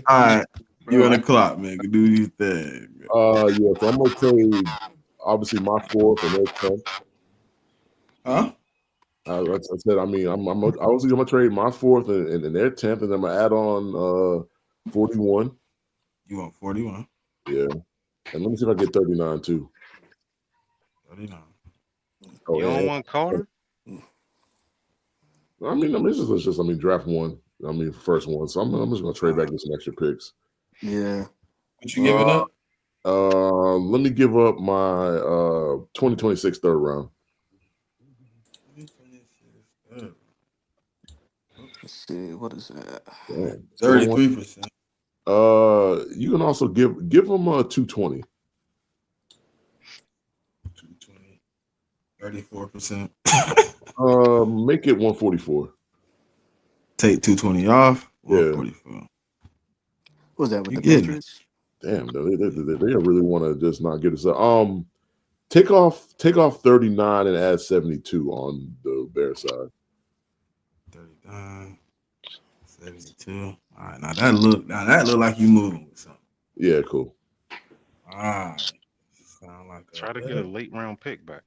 All right, you on the clock, man. Do these things. Yeah. So I'm gonna trade obviously my 4th and their 10th. Huh? I said, I mean, I'm obviously gonna trade my 4th and their 10th, and then I'm gonna add on 41. You want 41? Yeah. And let me see if I get 39 too. 39. Oh, You don't want Carter? I mean, this is just draft 1. I mean, first one. So I'm just gonna trade back with some extra picks. Yeah. What you giving up? Let me give up my 2026 third round. Let's see. What is that? 33%. You can also give them a 220. 220. 34%. Make it 144. Take 220 off. Yeah. 144. What was that with You the getting Patriots? Damn, they really want to just not get us up. Take off 39 and add 72 on the Bear side. 39, 72. All right, now that look like you moving with something. Yeah, cool. All right. Sound like Try to get a late round pick back.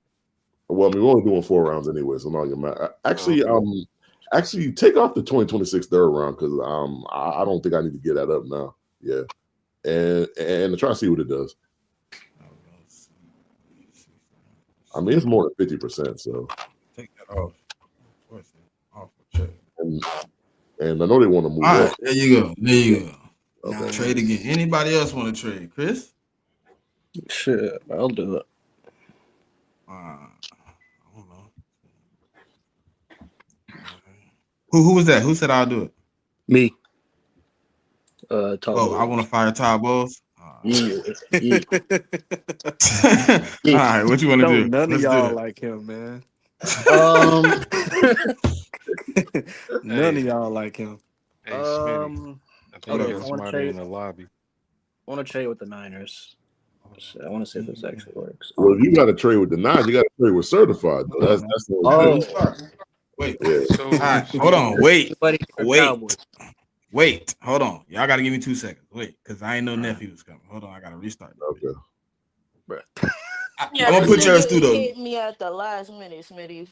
Well, I mean, we're only doing 4 rounds anyway, so I'm not gonna matter. Actually, take off the 2026 third round because I don't think I need to get that up now. Yeah, and try to see what it does. I mean, it's more than 50%. So take that off. Off check. And I know they want to move. All right, there you go. Okay. Nice. Trade again. Anybody else want to trade? Chris? Shit, I'll do it. I don't know. Who was that? Who said I'll do it? Me. I want to fire Todd Bowles. Yeah. All right, what you want to do? None of y'all like him, man. None of y'all like him. Hey, Smitty, I think there's somebody in the lobby. I want to trade with the Niners. I want to see if this actually works. Well, you got to trade with the 9. You got to trade with certified. Though. That's the Wait. Yeah. So, all right, hold on. Wait. Hold on. Y'all got to give me 2 seconds. Wait, because I ain't know nephew was coming. Hold on. I got to restart. Okay. I'm going to put yours through, though. Hit me at the last minute, Smitty.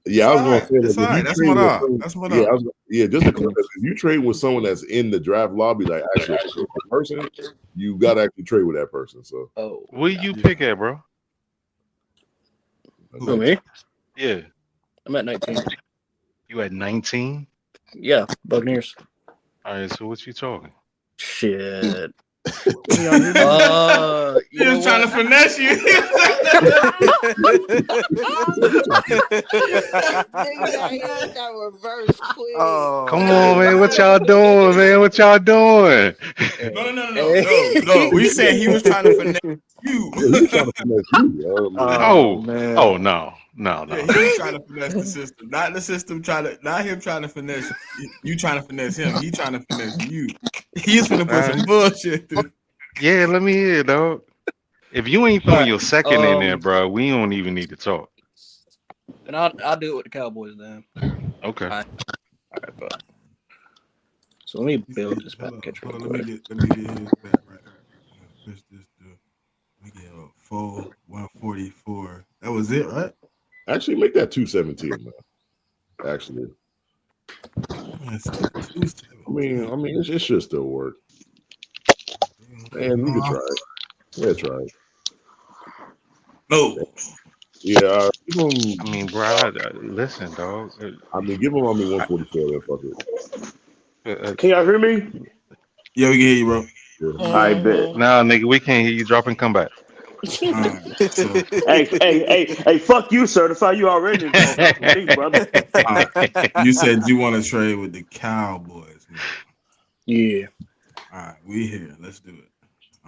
Yeah, I was going to say that's all right. That's my dog. That's my dog. Just to clarify, if you trade with someone that's in the draft lobby, like actually a person, you got to actually trade with that person. So, where you pick at, bro? Who, me? Yeah, I'm at 19. you at 19? Yeah, Buccaneers. All right, so what you talking? Shit. He was trying to finesse you. Come on, man. What y'all doing, man? What y'all doing? No. We said he was trying to finesse you. he was trying to finesse you. Oh, no. Yeah, he was trying to finesse the system, not the system not him trying to finesse you trying to finesse him. He trying to finesse you. He's gonna put some bullshit through. Yeah, let me hear, dog. If you ain't throwing your second in there, bro, we don't even need to talk. Then I'll do it with the Cowboys then. Okay. All right, bro. So let me build this package real quick. Let me get his back right here. Let me get 144. That was it, right? Actually, make that 217, man. Actually, I mean, it should still work. Man, we could try it. Yeah, try it. No. Yeah, I mean, bro, listen, dog. Give him 144. Then fuck it. Can y'all hear me? Yeah, we can hear you, bro. Yeah. I bet. Nah, nigga, we can't hear you. Drop and come back. Right, so. Hey, fuck you, certified. You already involved with me, brother. You said you want to trade with the Cowboys, man. Yeah. All right, we here. Let's do it.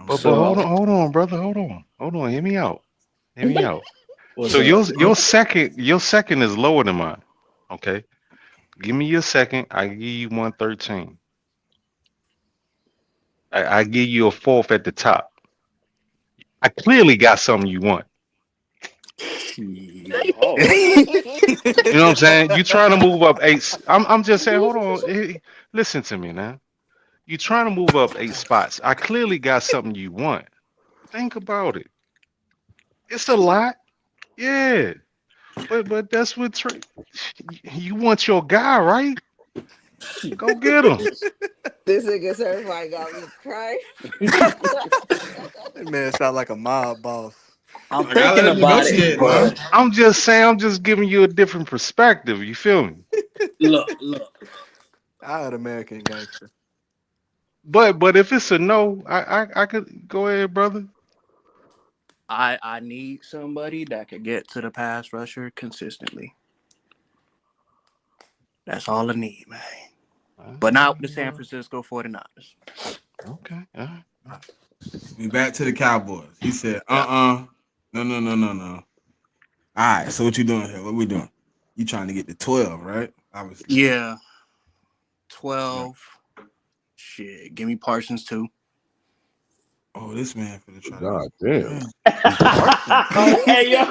But hold on, brother. Hold on. Hear me out. So your second is lower than mine. Okay. Give me your second. I give you 113. I give you a 4th at the top. I clearly got something you want. Oh, You know what I'm saying? You trying to move up 8. I'm just saying, hold on. Hey, listen to me now. You trying to move up 8 spots. I clearly got something you want. Think about it. It's a lot. Yeah. But that's what you want your guy, right? Go get him. This nigga certified got me crying. That man sound like a mob boss. I'm I gotta thinking let him about it. negotiate, Well, man. I'm just saying, I'm just giving you a different perspective. You feel me? Look. I had American Gangster. But if it's a no, I could go ahead, brother. I need somebody that could get to the pass rusher consistently. That's all I need, man. But not the San Francisco 49ers. Okay. All right. We back to the Cowboys. He said, No. All right, so what you doing here? What we doing? You trying to get to 12, right? Obviously. Yeah. 12. Shit. Give me Parsons too. Oh, this man for the try. God damn. hey, yo.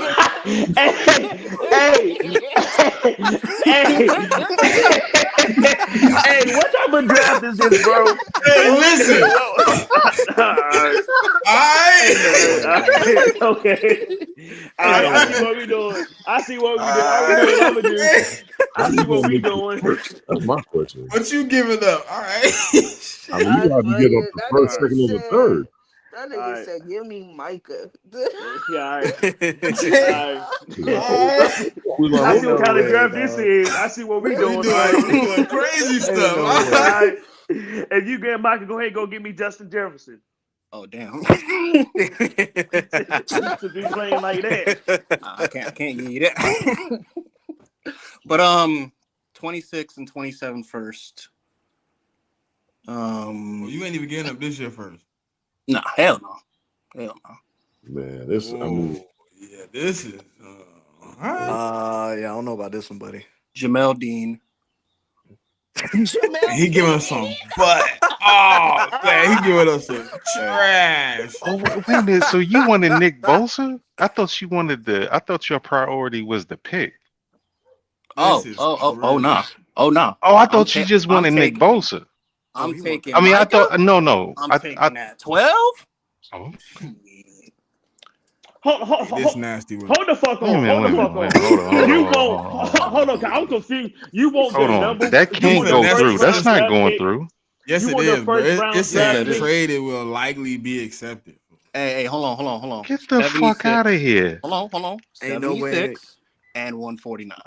Hey, what type of draft is this, bro? Hey, listen. All right. Okay. All right, I see what we doing. I see what we doing. I already know what I'm gonna do. I see what we doing. That's my question. What you giving up? All right. I mean, you have to give up the first, second, and the third. That nigga said, "Give me Micah." Yeah, all right. All I see what kind of draft this is. I see what we doing. We doing crazy stuff. All right. If you get Micah, go ahead and go get me Justin Jefferson. Oh damn. To be playing like that. I can't give you that. But 26 and 27 first. Well, you ain't even getting up this year first. Nah, hell no. Man, this, I mean, Yeah, this is Yeah, I don't know about this one, buddy. Jamel Dean. he giving us some butt. Oh man, he giving us some trash. Oh, wait a minute. So you wanted Nick Bosa? I thought your priority was the pick. Oh no. Oh no. Oh, I thought you just wanted Nick Bosa. I'm taking. I mean, Micah? I thought no. I'm taking that 12. Oh. This nasty. Hold the fuck on. Hold on. I'm confused. You want Hold the on. number? That can't go through. That's not going through. Yes, You it want the is, bro. first round It said draft pick? trade it will likely be accepted. Hey, hold on. Get the fuck out of here. Hold on. Ain't no way. 76 and 149.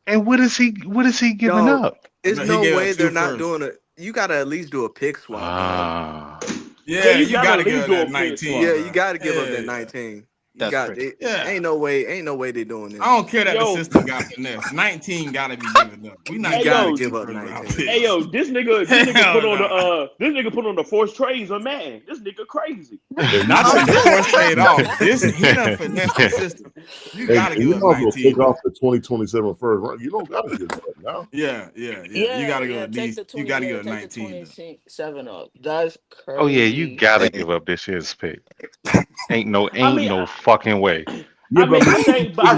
And what is he giving up? There's He no gave up way two they're not first. doing it. You gotta at least do a pick swap. Ah. Yeah, you you gotta gotta give do up a that pick 19. swap. Yeah, you gotta give up Yeah. that 19. That's crazy. Yeah. Ain't no way they're doing this. I don't care that Yo. the system got finesse. 19 gotta be given up. We not Hey, gotta yo. give up Hey, 19. Hey yo, this nigga Hell put on no. this nigga put on the forced trades on Madden. This nigga crazy. Not take the first trade off. He done finesse the system. You gotta you give might up as well 19. take off the 2027 first round. You don't gotta give it up now. Yeah. You gotta give up these. You gotta give up 19. 27 up. That's crazy. Oh yeah, you gotta give up this year's pick. Ain't no fucking way. Yeah, I mean, I think, but I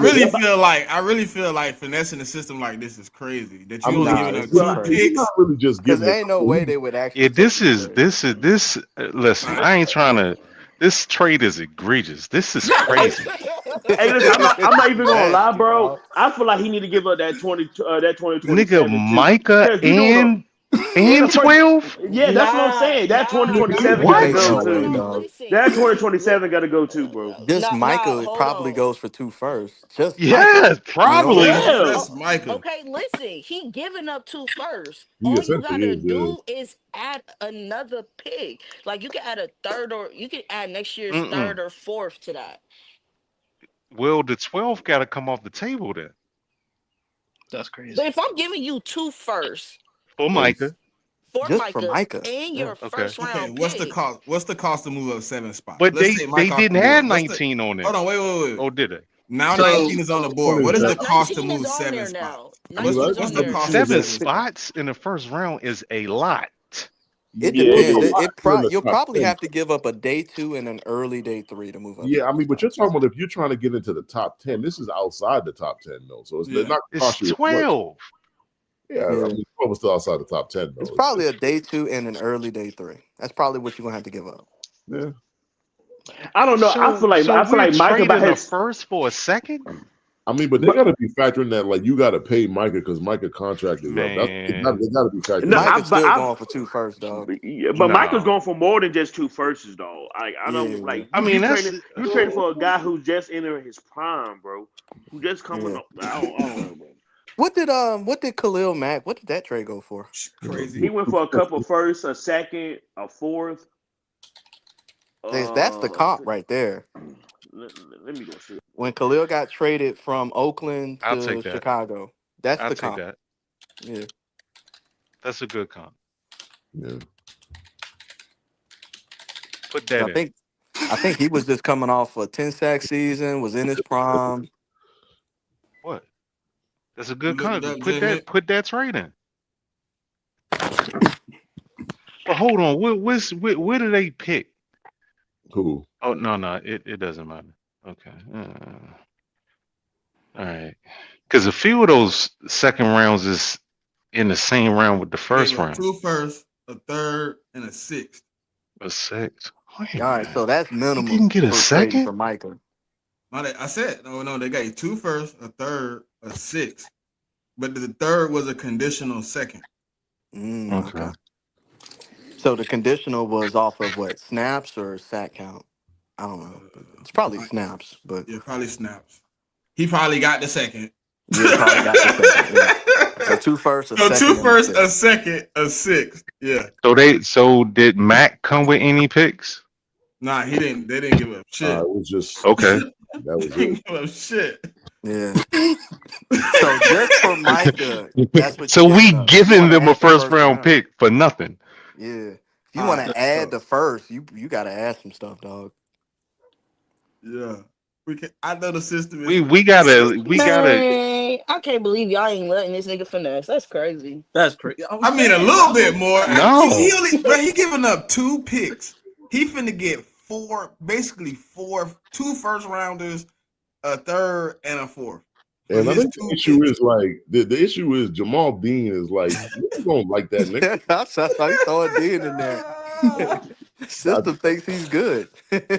really feel like finessing the system like this is crazy. That you only giving up it's 2 crazy. You're picks. not really just Because giving ain't no way they would actually. Yeah, take this trade. listen, I ain't trying to. This trade is egregious. This is crazy. hey, listen, I'm not even gonna lie, Nasty, bro. dog. I feel like he need to give up that 2027. Nigga, Micah and 12? Yeah, that's what I'm saying. That 2027 What? gotta go No way, too. dog. That 2027 gotta go too, bro. This Micah hold probably on. goes for 2 firsts. Just Yeah, Micah. probably. Yeah. That's Micah. Okay, listen. He giving up 2 first. He All you essentially gotta is, do is add another pick. Like you can add a third, or you can add next year's third or fourth to that. Well, the 12 got to come off the table then. That's crazy. But if I'm giving you 2 firsts For Micah. Just for Micah. and your first round Okay, what's the pick, cost? What's the cost to move up 7 spots? But Let's they say Mike off didn't the have board. What's 19 on it. Hold on, wait. Oh, did they? Now So- 19 is on the board. What is the cost to 19 move is on 7 there spots? now. What's 19 is the on there. cost? 7 spots in the first round is a lot. It Yeah, depends. it is. You'll probably have to give up a day 2 and an early day 3 to move up. Yeah, I mean, but you're talking about if you're trying to get into the top 10. This is outside the top 10, though. So it's not It's cost you as much. 12. Yeah, I mean, 12 is still outside the top 10, though. It's probably a day 2 and an early day 3. That's probably what you're gonna have to give up. Yeah. I don't know. I feel like Micah about the his first for a second. I mean, but they got to be factoring that, like, you got to pay Micah because Micah contract is up. Man. They got to be factoring. No, that. Micah's still going for 2 firsts, dog. Yeah, but No. Micah's going for more than just 2 firsts, though. Like I don't Yeah. like. I mean, you trading for a guy who's just entering his prime, bro. Who just coming up. I don't know, bro. What did Khalil Mack? What did that trade go for? Crazy. He went for a couple firsts, a second, a fourth. That's the comp right there. Let me go see. When Khalil got traded from Oakland I'll to take that. Chicago, that's I'll the take comp. that. Yeah. That's a good comp. Yeah. Put that in. I think he was just coming off a 10-sack season, was in his prime. What? That's a good Look comp. it up, Put JMIK. that trade in. But hold on. Where do they pick? Who? Oh no, it doesn't matter. Okay. All right. Because a few of those second rounds is in the same round with the first round. 2 firsts, a third, and a 6th. A 6. Wait a All right, minute. so that's minimum. didn't get a for second? trading for Micah. I said no. They got you 2 firsts, a third, a 6th, but the third was a conditional second. Okay. So the conditional was off of what, snaps or sack count? I don't know. It's probably snaps, but Yeah, probably snaps. He probably got the second. yeah, probably got the second. So 2 firsts, a So second. 2 and a firsts, a sixth. second, a 6th. Yeah. So did Mac come with any picks? Nah, he didn't. They didn't give up shit. It was just Okay. that was They it. didn't give up shit. Yeah. So just for Micah, that's what. So you're we giving up. giving You wanna them a add the first round pick for nothing. Yeah. If you want to add the first, you got to add some stuff, dog. Yeah. I know the system is. We gotta. Man, I can't believe y'all ain't letting this nigga finesse. That's crazy. That's crazy. I mean, a little bit more. No. He giving up 2 picks. He finna get 4, basically 2 first rounders, a third, and a fourth. And I think the issue is like the issue is Jamal Dean is like you don't like that nigga. That's how you throwing Dean in there. System thinks he's good.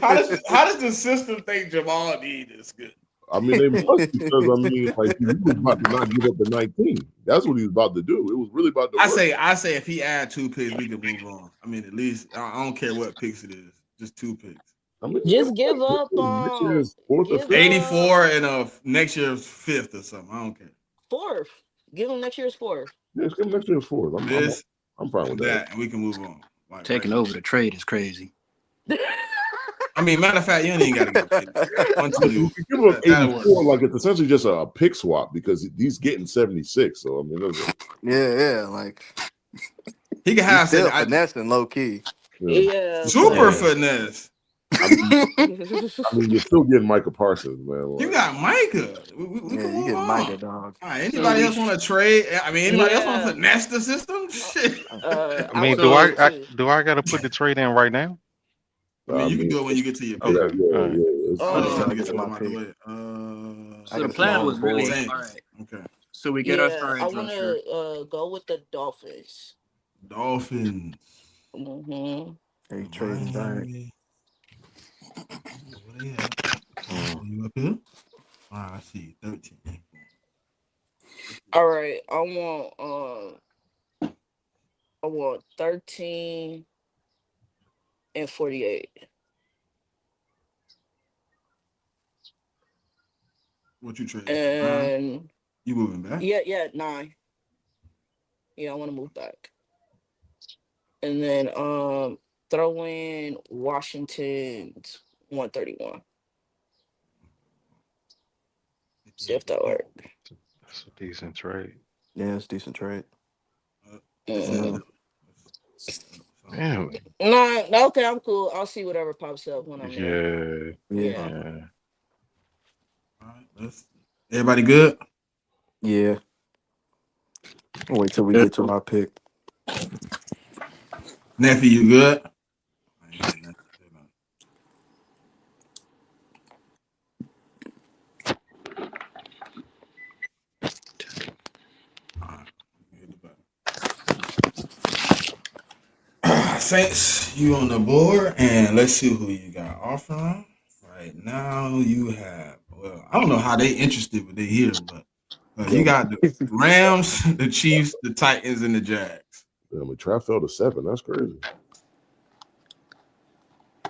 How does the system think Jamal Dean is good? I mean, they must because I mean, like he was about to not give up the 19. That's what he was about to do. It was really about to. I say if he add 2 picks, we can move on. I mean, at least I don't care what picks it is, just 2 picks. I mean, Just give up on 84 and next year's 5th or something. I don't care. 4th. Give him next year's 4th. Yeah, give him next year's 4th. I'm fine with that. And we can move on. Like, taking over the trade is crazy. I mean, matter of fact, you ain't even got to go. You give him 84, like it's essentially just a pick swap because he's getting 76. So I mean, yeah, like he can have still finessing low key. Yeah, super finesse. I mean, you're still getting Micah Parsons, man. You got Micah. You get Micah, dog. All right, anybody else want to trade? I mean, anybody else want to finesse the system? Shit. I mean, do I got to put the trade in right now? I mean, you can do it when you get to your pick. Okay. So the plan was really all right. Okay. So we get our starting. I want to go with the Dolphins. Dolphins. They trading back. You up here? I see 13. All right, I want 13 and 48. What you trading? And you moving back? Yeah, 9. Yeah, I want to move back. And then throw in Washington's 131. See if that works. That's a decent trade. Yeah, it's a decent trade. Damn. No, okay, I'm cool. I'll see whatever pops up when I'm there. Yeah. All right, everybody good? Yeah. We'll wait till we get to our pick. Nephew, you good? Saints, you on the board, and let's see who you got offering. Right now, you have, well, I don't know how they interested, but they here, but you got the Rams, the Chiefs, the Titans, and the Jags. Yeah, I mean, Trap fell to 7. That's crazy.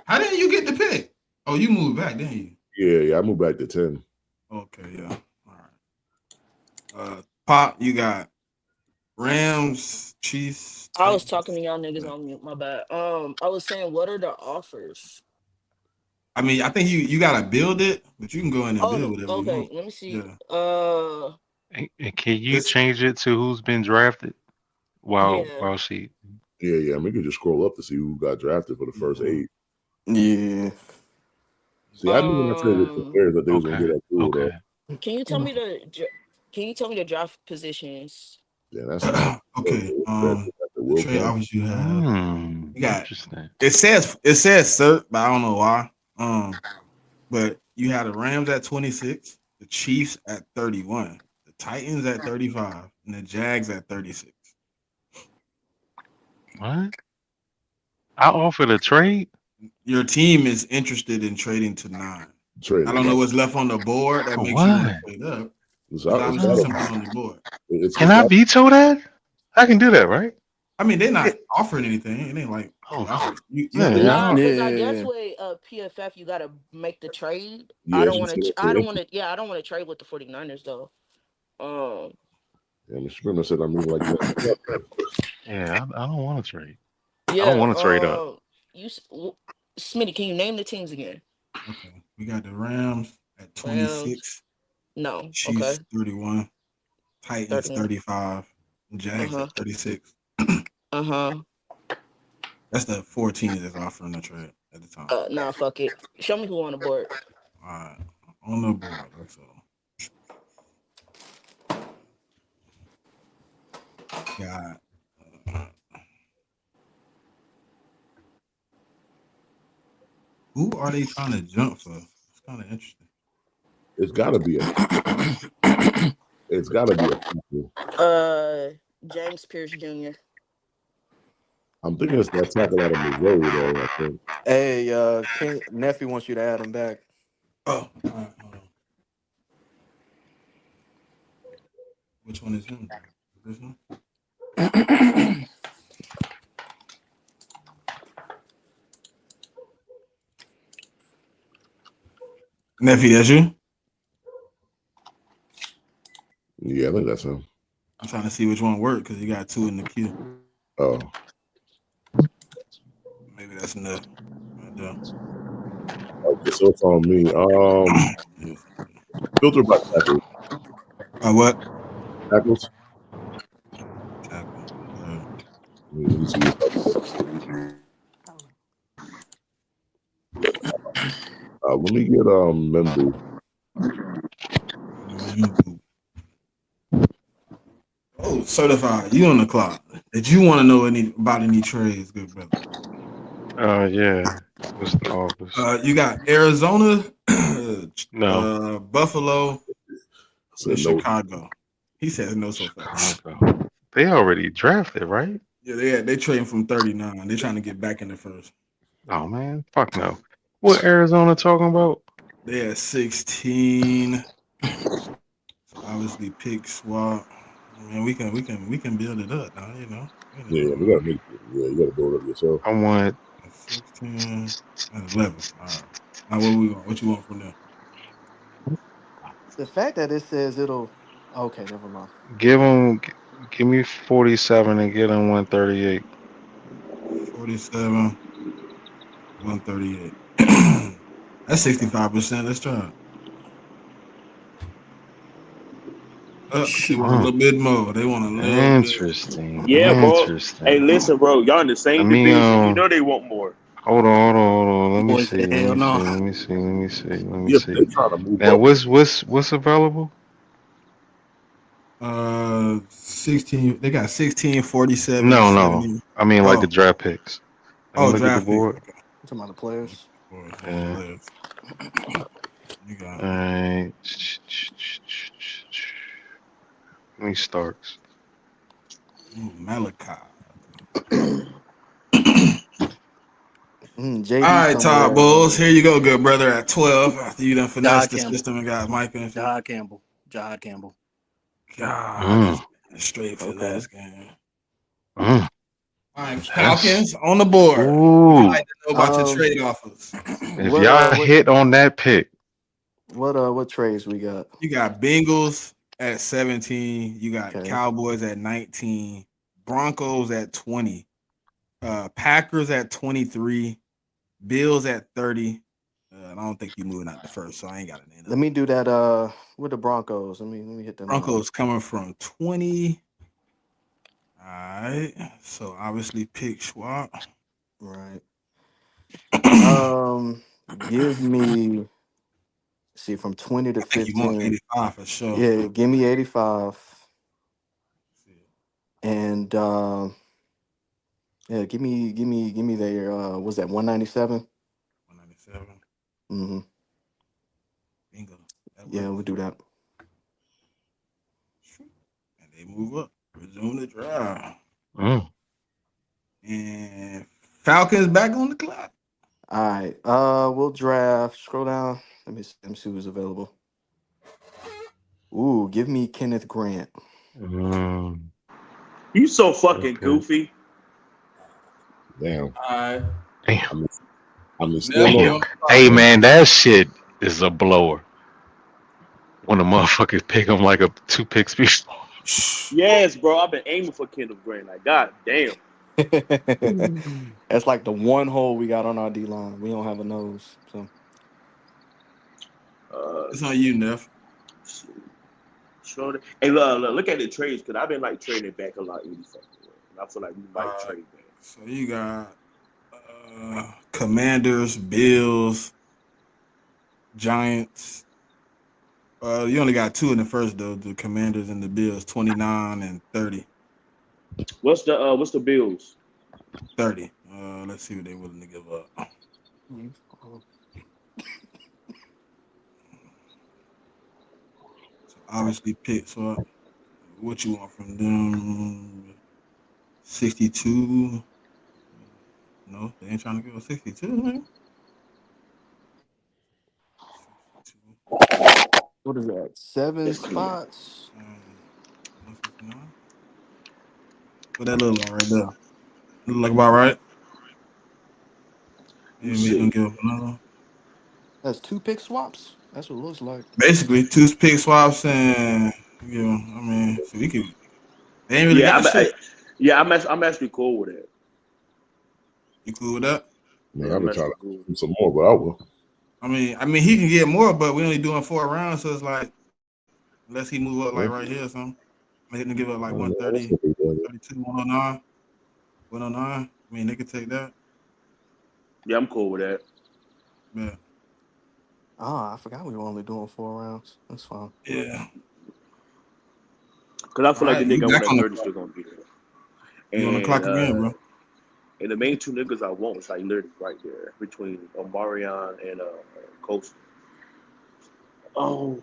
How didn't you get the pick? Oh, you moved back, didn't you? Yeah, I moved back to 10. Okay, yeah. All right. Pop, you got Rams, Chiefs. I was Titans. talking to y'all niggas on mute. My bad. I was saying, what are the offers? I mean, I think you gotta build it, but you can go in and build whatever you okay. want. Let me see. Yeah. And can you change it to who's been drafted while she? Yeah. I mean, you can just scroll up to see who got drafted for the first 8. Yeah. See, I knew when I said with the Bears that they was gonna get that cool though. Can you tell me the draft positions? Yeah, that's okay. The trade offers you have. You got interesting. It says cert, but I don't know why. But you had the Rams at 26, the Chiefs at 31, the Titans at 35, and the Jags at 36. What? I offered a trade. Your team is interested in trading to 9. I don't know what's left on the board that makes you want to trade up. It's on the board. Can I veto that? I can do that, right? I mean, they're not offering anything. It ain't like because I guess with PFF you gotta make the trade. I don't want to trade with the 49ers though. Yeah, Mr. Sprinter said I mean like that. Yeah, I don't want to trade. Yeah, I don't want to trade up. Smitty, can you name the teams again? Okay, we got the Rams at 26. No. Chiefs 31. Titans 35. Jags at 36. That's the 4 teams that's offering the trade at the time. Nah, fuck it. Show me who on the board. All right, on the board. That's all. Got. Who are they trying to jump for? It's kind of interesting. It's got to be a James Pierce Jr. I'm thinking it's that tackle out of Missouri, though. I think. Hey, nephew wants you to add him back. Oh, all right, hold on. Which one is him? This one? Nephew, that's you? Yeah, I think that's him. I'm trying to see which one worked because you got 2 in the queue. Oh. Maybe that's enough. Okay, so it's on me. Filter by tackles. What? Tackles. Tackle. Let me see. Let me get Membu. Oh, certified. You on the clock. Did you want to know about any trades, good brother? Yeah. What's the office? You got Arizona, no, Buffalo, and No. Chicago. He says no so fast. They already drafted, right? Yeah, they trading from 39. They're trying to get back in the first. Oh man, fuck no. What Arizona talking about? They had 16. So obviously pick swap. I mean, we can build it up now, you know. Yeah, we gotta make it. Yeah, you gotta build it up yourself. I want 16 and 11. All right. Now what you want from them? The fact that it says it'll. Okay, never mind. Give me 47 and get him 138. 47, 138. That's 65%. Let's try it. They want a little bit more. They want a little interesting. Yeah, bro. Interesting. Hey, listen, bro. Y'all in the same division. You know they want more. Hold on. Let me see. They're Now, trying to move now, up. what's available? 16. They got 16, 47, No, 70. I mean like Oh, the draft picks. Let me look at the draft pick. board. Okay. You talking about the players? Yeah. Players. You got Alright. Let me Starks. Malachi. JD All right, somewhere. Todd Bulls. Here you go, good brother. At 12, after you done finessed the Campbell. system and got Mike in. Jahad Campbell. God, straight finesse game. Mm. All right, Yes. Falcons on the board. Ooh. I'd like to know about your trade offers. If y'all hit on that pick. What trades we got? You got Bengals at 17. You got Okay. Cowboys at 19. Broncos at 20. Packers at 23. Bills at 30. I don't think you're moving out the first, so I ain't got a name. Let me do that with the Broncos. Let me hit them. Broncos coming from 20. All right. So obviously pick Schwab. Right. Give me see from 20 to I think 15. you want 85 for sure. Yeah, give me 85. And yeah, give me their was that 197? 197. Mm-hmm. Bingo. Yeah, we'll do that. And they move up. Resume the drive. And Falcons back on the clock. All right. We'll draft. Scroll down. Let me see who's available. Ooh, give me Kenneth Grant. You so fucking goofy. Damn. All right. Damn. I'm still Damn. Hey man, that shit is a blower. When the motherfuckers pick them like a 2 picks before. Yes, bro. I've been aiming for Kenneth Grant. Like, god damn. That's like the one hole we got on our D line. We don't have a nose. So It's on you, Neff. Hey, look at the trades because I've been like trading it back a lot. And I feel like we might trade back. So you got Commanders, Bills, Giants. You only got 2 in the first though. The Commanders and the Bills, 29 and 30. What's the Bills? 30. Let's see what they're willing to give up. So obviously pick. So what you want from them? 62. No, they ain't trying to give up 62, man. what is that? 7 spots. 169. What that look like right there? Look like about right? Maybe make them give up another. That's 2 pick swaps. That's what it looks like. Basically, 2 pick swaps and I mean, so we could. They ain't really got shit. I'm actually cool with it. You cool with that? Man, I've been trying to do some more, but I will. I mean, he can get more, but we only doing 4 rounds, so it's like, unless he move up like right here or something, make them give up like 130, 32, 109, 109. I mean, they could take that. Yeah, I'm cool with that. Yeah. I forgot we were only doing 4 rounds. That's fine. Yeah. Because I feel like the nigga I want at 30 still gonna be there. You on the clock again, bro? And the main 2 niggas I want is like literally right there between Omarion and Coast. Oh.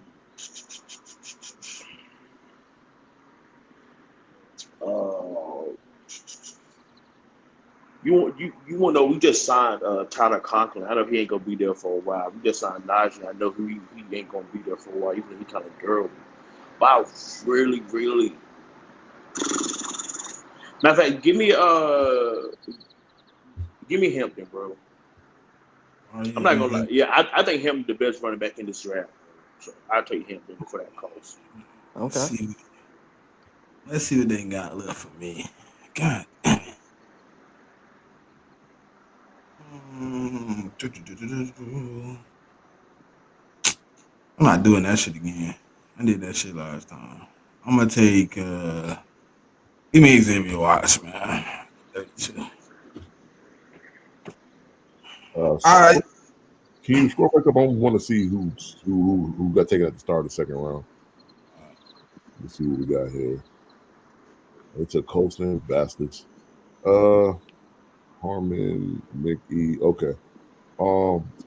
You want to know? We just signed Tyler Conklin. I know he ain't gonna be there for a while. We just signed Najee. I know he ain't gonna be there for a while, even though he kind of durable. But I really. Matter of fact, give me Hampton, bro. I'm not gonna lie. Yeah, I think Hampton's the best running back in this draft. So I'll take Hampton for that cost. Okay. Let's see what they got left for me. God damn it. I'm not doing that shit again. I did that shit last time. I'm gonna take give me Xavier Watts, man. 32. All right. Can you scroll back up? I want to see who got taken at the start of the second round. Let's see what we got here. They took Colston, bastards. Harmon, Mickey. Okay.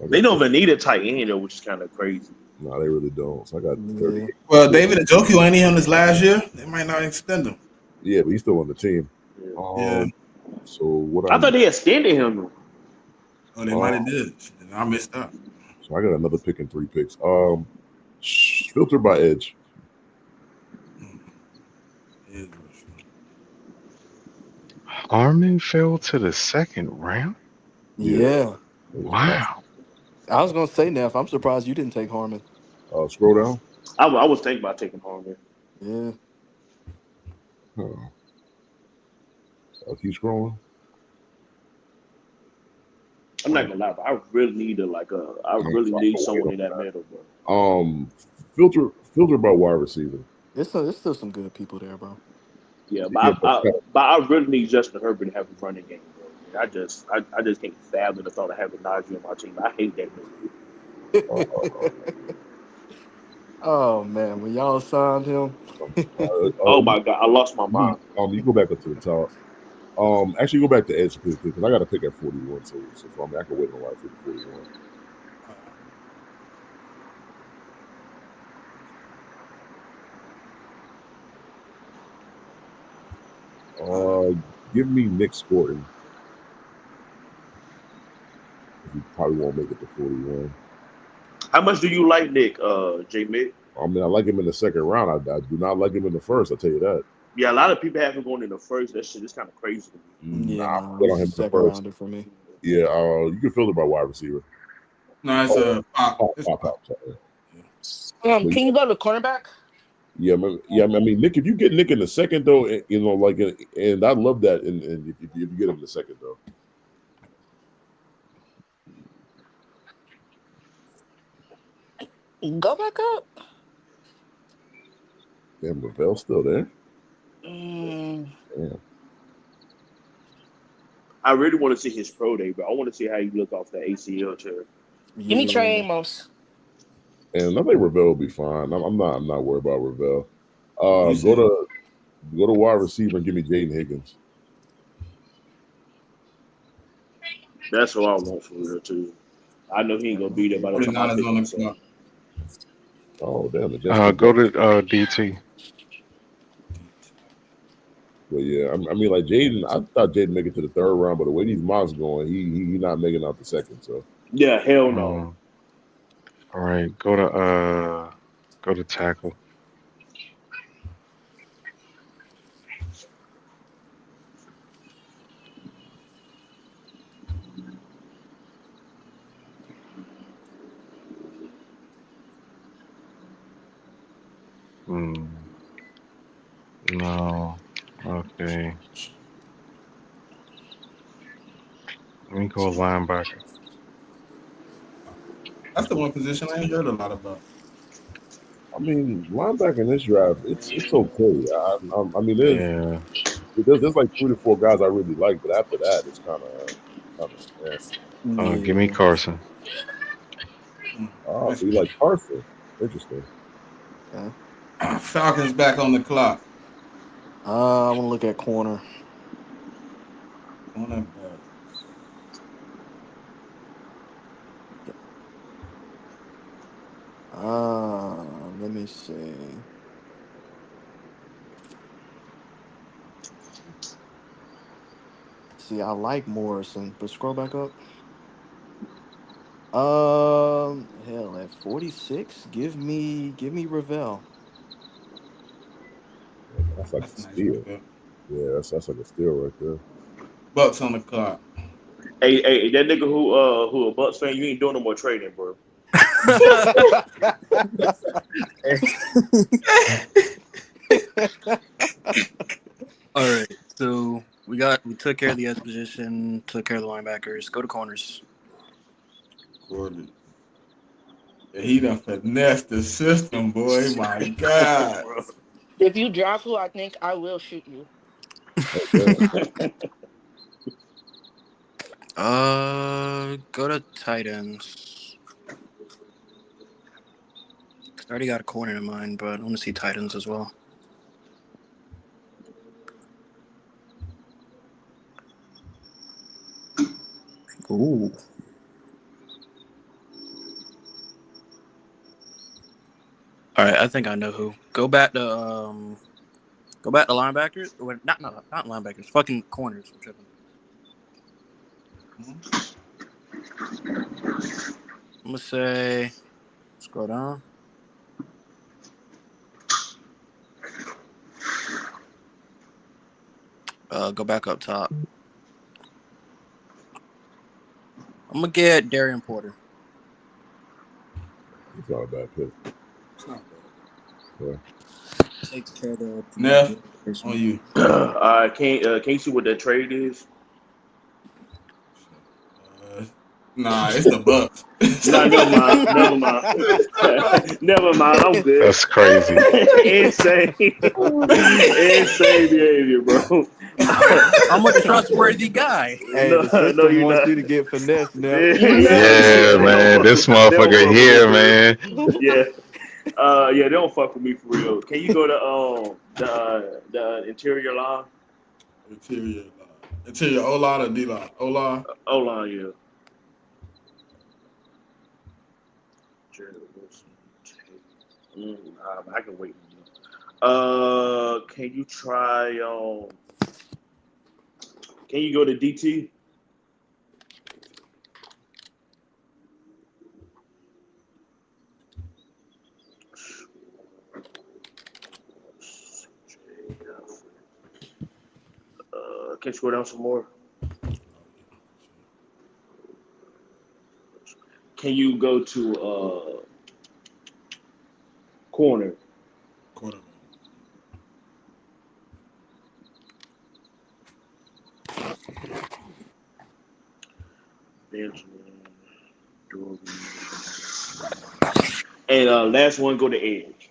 They don't even need a tight end though, which is kind of crazy. No, they really don't. So I got 30. Well, David Njoku ain't he on this last year? They might not extend him. Yeah, but he's still on the team. Yeah. So what? I thought they extended him. Oh, they might have did. I missed out. So I got another pick and 3 picks. Filter by edge. Harmon fell to the second round. Yeah. Wow. I was gonna say, Neff, I'm surprised you didn't take Harmon. Scroll down. I was thinking about taking Harmon. Yeah. I'll keep scrolling. I'm not gonna lie, but I really need need someone in that middle, bro. Filter by wide receiver. There's still some good people there, bro. Yeah, but I really need Justin Herbert to have a running game, bro. I just can't fathom the thought of having Najee on my team. I hate that movie. Oh man, when y'all signed him. Oh my god, I lost my mind. You go back up to the top. Actually go back to edge because I got to pick at 41, so I can wait a while for the 41. Give me Nick Scorton. He probably won't make it to 41. How much do you like Nick, JMIK? I mean, I like him in the second round. I do not like him in the first. I'll tell you that. Yeah, a lot of people have him going in the first. That shit is kind of crazy to me. Yeah, I'm good on him second rounder for me. Yeah, you can filter by wide receiver. No, it's pop. Can you go to cornerback? Yeah, I mean, Nick. If you get Nick in the second though, you know, like, and I love that. And if you get him in the second though. Go back up. Damn, Ravel's still there. Damn. I really want to see his pro day, but I want to see how he look off the ACL chair. Give me Trey Amos. And I think Ravel will be fine. I'm not worried about Ravel. Go to wide receiver and give me Jaden Higgins. That's what I want for real too. I know he ain't gonna be there by the time I pick him. So. Oh damn! Go to DT. But yeah, I mean, like Jaden, I thought Jaden make it to the third round, but the way these mocks going, he not making out the second. So yeah, hell no. All right, go to tackle. No. Okay. Let me go linebacker. That's the one position I ain't heard a lot about. I mean, linebacker in this draft, it's okay. I mean, there's like 3 to 4 guys I really like, but after that, it's kind of. Give me Carson. Oh, so you like Carson? Interesting. Okay. Falcons back on the clock. I want to look at corner. Cornerback. Let me see. See, I like Morrison, but scroll back up. Hell, at 46, give me Ravel. That's like a steal. Yeah, that's like a steal right there. Bucks on the clock. Hey, that nigga who a Bucks fan, you ain't doing no more trading, bro. All right, so we took care of the edge position, took care of the linebackers. Go to corners. Gordon. He done finessed the system, boy. My God. If you drop who I think, I will shoot you. Go to tight ends. I already got a corner in mind, but I want to see tight ends as well. Ooh. All right, I think I know who. Go back to linebackers. Or not linebackers. Fucking corners. I'm tripping. I'm gonna say. Scroll down. Go back up top. I'm gonna get Darian Porter. It's not a bad pick. It's not bad. Yeah. Takes care of the. Neff, on you. All right, can you see what that trade is? Nah, it's the Bucks. Nah, never mind. Never mind. I'm good. That's crazy. Insane behavior, bro. I'm a trustworthy guy. Hey, the system wants you to get finesse now. Yeah, man. This motherfucker here, man. Yeah. They don't fuck with me for real. Can you go to the interior line? Interior O-line or D-line? O-line? O-line, yeah. I can wait. Can you try? Can you go to DT? Can you scroll down some more? Can you go to corner? Quarterback. Benjamin, Dory. And last one, go to edge.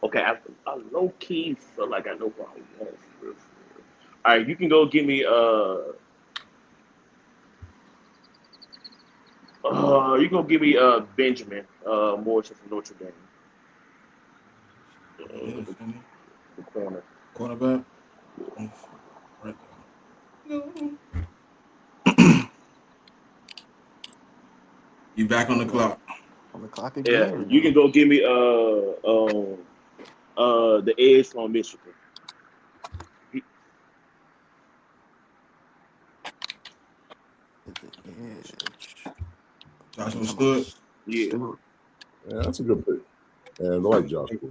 Okay, I low key feel like I know who I want. All right, you can go give me you can give me Benjamin Morrison from Notre Dame. The corner. Cornerback? Right there. You back on the clock. On the clock Yeah, again. you can go give me the edge from Michigan. Joshua Stood. Yeah. Yeah, that's a good pick. And I like Joshua.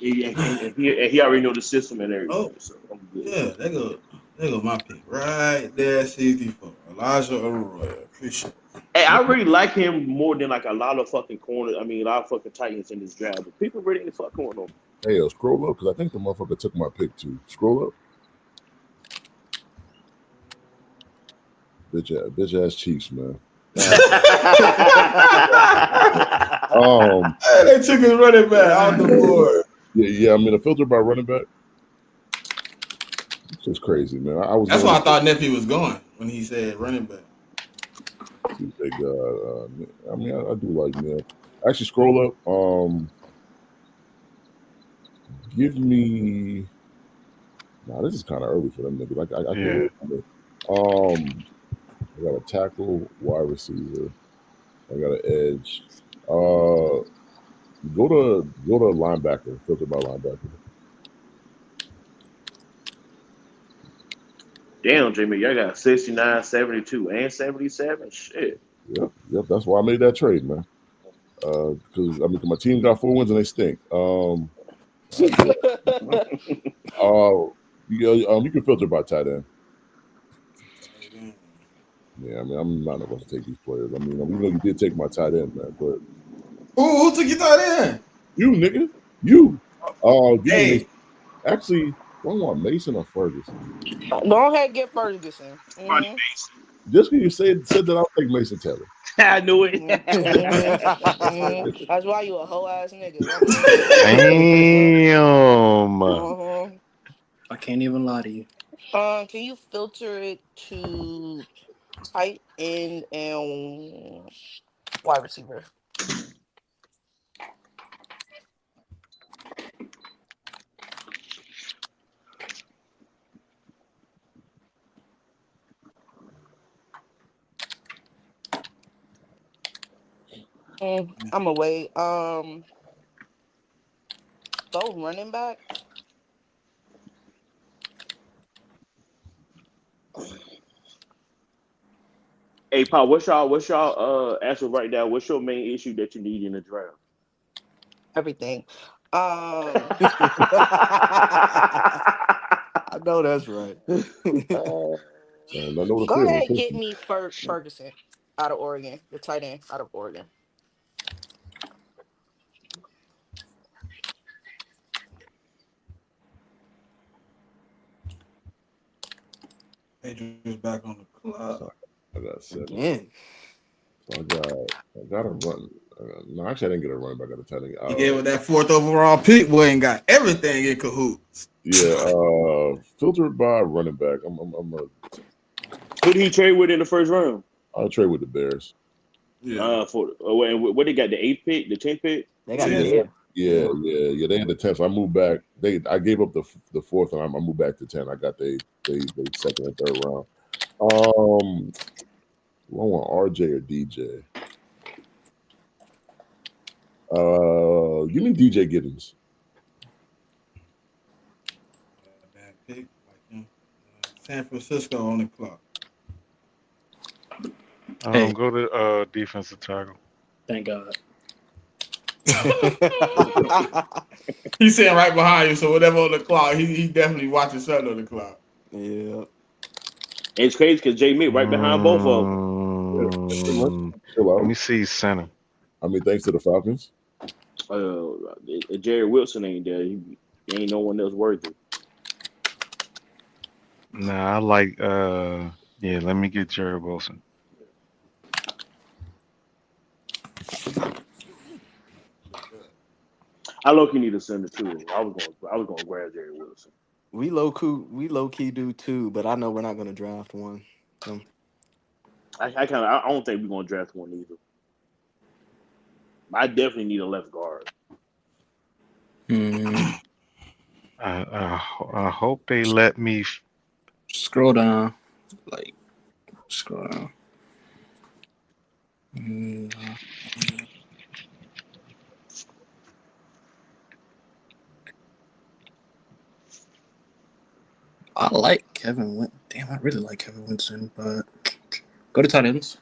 And he already know the system and everything. Oh, so I'm good. yeah, there go my pick right there, 64. Elijah Arroyo. Appreciate it. Hey, I really like him more than like a lot of fucking corners. I mean, a lot of fucking Titans in this draft. But people really ain't fucking with him. Hey, scroll up because I think the motherfucker took my pick too. Scroll up. Bitch ass Chiefs, man. Hey, they took his running back off the board. Yeah. I mean, a filter by running back. It's just crazy, man. That's why I thought Nephew was going when he said running back. Big I mean, I do like Neil. Actually, scroll up. Give me. Nah, this is kind of early for them niggas. I got a tackle, wide receiver. I got an edge. Go to linebacker. Filter by linebacker. Damn, Jimmy, y'all got 69, 72, and 77. Shit. Yep. That's why I made that trade, man. Because my team got 4 wins and they stink. You can filter by tight end. Yeah, I mean, I'm not going to take these players. I mean, you did take my tight end, man. But who took your tight end? You, nigga. You. Hey. Actually, I want Mason or Ferguson. Go ahead and get Ferguson. Mm-hmm. Just because you said that, I'll take Mason Taylor. I knew it. That's why you a whole ass nigga. Damn. I can't even lie to you. Can you filter it to tight end and wide receiver? I'm away. Go running back. Hey, Paul, what's y'all answer right now? What's your main issue that you need in the draft? Everything. I know that's right. And I know the Go feeling. ahead and get me Ferguson out of Oregon, the tight end out of Oregon. Adrian's back on the clock. So I got 7. Again. So I got a run. No, actually, I didn't get a running back at the tight end. He gave it that 4th overall pick, boy, and got everything in cahoots. Yeah, filtered by running back. I'm Who did he trade with in the first round? I'll trade with the Bears. Yeah. What they got, the 8th pick, the 10th pick? They got Yeah, they had the 10th. So I moved back. I gave up the 4th, and I moved back to 10. I got the 2nd and 3rd round. I want RJ or DJ. Give me DJ Giddens. Bad pick. San Francisco on the clock. Hey. Go to defensive tackle. Thank God. He's sitting right behind you, so whatever on the clock, he definitely watching something on the clock. Yeah. It's crazy because JMIK right behind both of them. Chill out. Let me see center. I mean, thanks to the Falcons. Jared Wilson ain't there. He ain't no one else worthy. Nah, I like let me get Jared Wilson. I low-key need a center too. I was gonna grab Jared Wilson. We low key do too, but I know we're not gonna draft one. I don't think we're gonna draft one either. I definitely need a left guard. I hope they let me Scroll down. Scroll down. I like Kevin Winston. Damn, I really like Kevin Winston, but go to tight ends.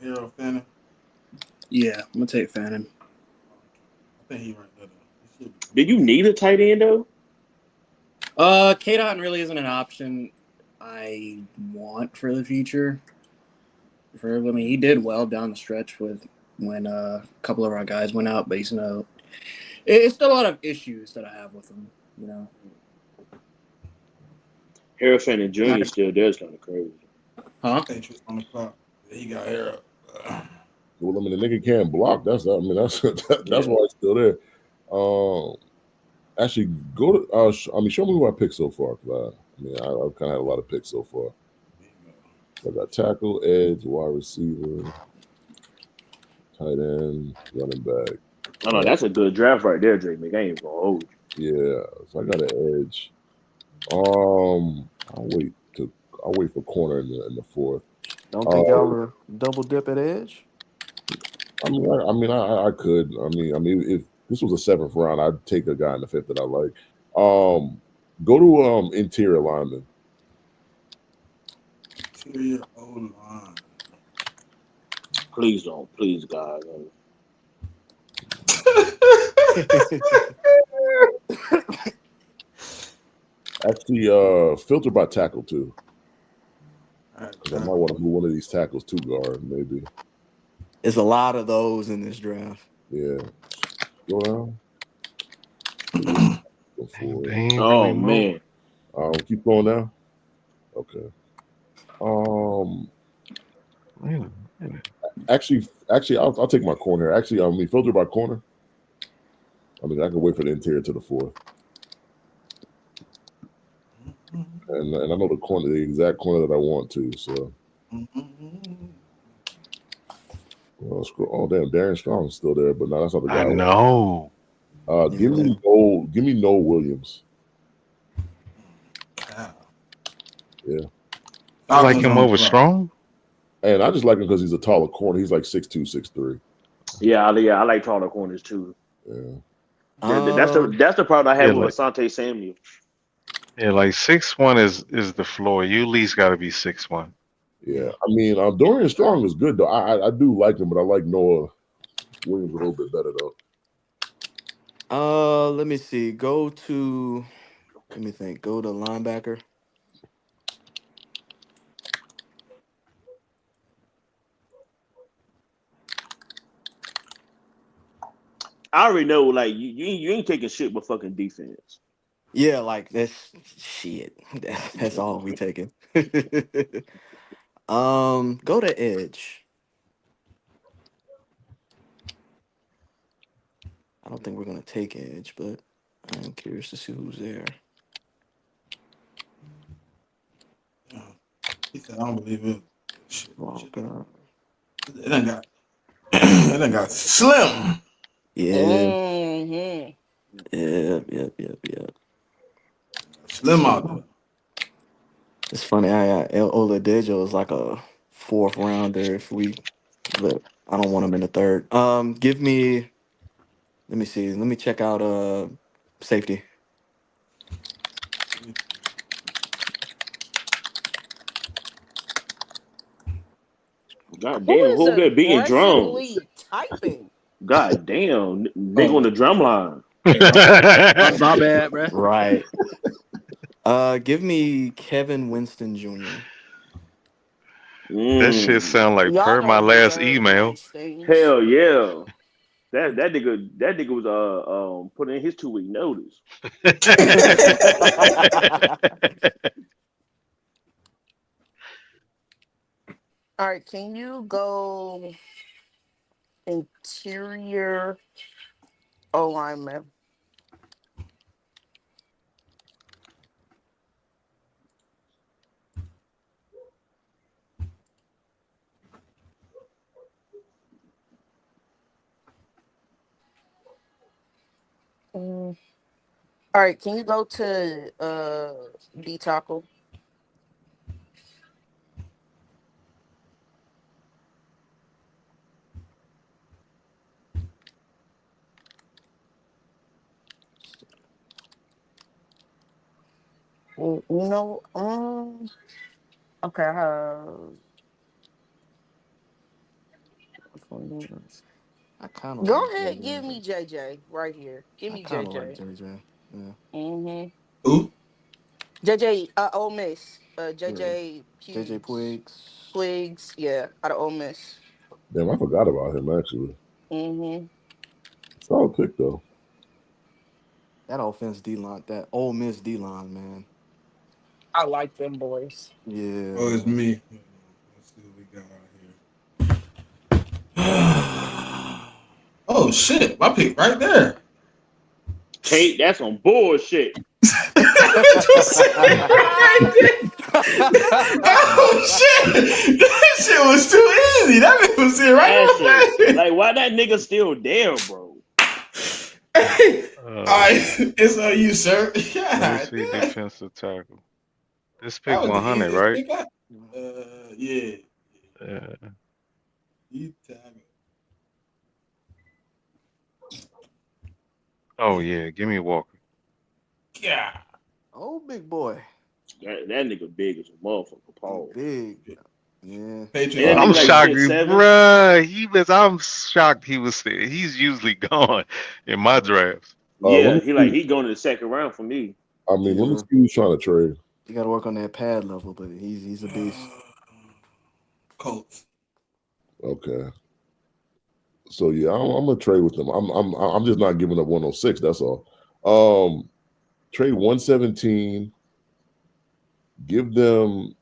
Harold Fannin. Yeah, I'm gonna take Fannin. I think he right there. Do you need a tight end though? K-Dot really isn't an option I want for the future. He did well down the stretch when a couple of our guys went out, but it's still a lot of issues that I have with him, you know. Harold Fannin Jr. still there is kind of crazy. Huh? On the clock. He got Harold. Well, I mean, the nigga can't block. That's why it's still there. Actually, go to. Show me who I picked so far. I've kind of had a lot of picks so far. I got tackle, edge, wide receiver, tight end, running back. Oh no, that's a good draft right there, JMIK. I ain't gonna hold you. Yeah, so I got an edge. I'll wait for corner in the 4th. Don't think y'all were double dip at edge? I could. If this was a 7th round, I'd take a guy in the 5th that I like. Go to interior lineman. Interior O-line. Please don't. Please, God. Actually, filter by tackle too. I might want to move one of these tackles to guard, maybe. There's a lot of those in this draft. Yeah. Go down. Oh man. Keep going down. Okay. Actually, I'll take my corner. Actually, filter by corner. I can wait for the interior to the 4th. and I know the exact corner that I want to. So, well, oh damn, Darren Strong's still there, but no, that's not the guy. I know. Give me Noel Williams. Yeah, I like him over Strong. And I just like him because he's a taller corner. He's like 6'2", 6'3". Yeah, I like taller corners too. Yeah. That's the problem I have with Asante Samuel. Yeah, like 6'1" is the floor. You at least got to be 6'1". Yeah, I mean, Dorian Strong is good though. I do like him, but I like Noah Williams a little bit better though. Let me see. Let me think. Go to linebacker. I already know, like you ain't taking shit but fucking defense. Yeah, like that's shit. That's all we taking. Go to edge. I don't think we're gonna take edge, but I'm curious to see who's there. He said, I don't believe it. Shit. God. It done got slim. Yeah. Yep. Slim out there. It's funny. Oladejo is like a 4th rounder but I don't want him in the 3rd. Give me. Let me see. Let me check out safety. God damn, who that beating drums? Aggressively typing. God damn, nigga on the drum line. My bad, bro. Right. Give me Kevin Winston Jr. That shit sound like Y'all per my don't last deserve email. these things. Hell yeah. That nigga was putting in his 2-week notice. All right, can you go interior O-lineman? All right, can you go to D tackle? No. Okay. I kind of Go like ahead. JJ. Give me JJ right here. Give I me kind of like JJ. JJ. Yeah. Who? JJ. Ole Miss. JJ. JJ Puigs. Yeah, out of Ole Miss. Damn, I forgot about him actually. Solid pick though. That offense D-line, that Ole Miss D-line, man. I like them boys. Yeah. Oh, it's me. Let's see what we got out here. Oh shit! My pick right there. Tate, that's some bullshit. Oh shit! That shit was too easy. That bitch was sitting right on my face. Like, why that nigga still there, bro? All right, it's on you, sir. Let me see defensive tackle. This pick 100, right? Yeah. Oh yeah, give me Walker. Yeah. Oh, big boy. That nigga big as a motherfucker, Paul. Big. Yeah. I'm shocked, bruh. I'm shocked he was there. He's usually gone in my drafts. Yeah, he going to the 2nd round for me. I mean, let me see who's trying to trade. You got to work on that pad level, but he's a beast. Colts. Okay. So yeah, I'm gonna trade with them. I'm just not giving up 106. That's all. Trade 117. Give them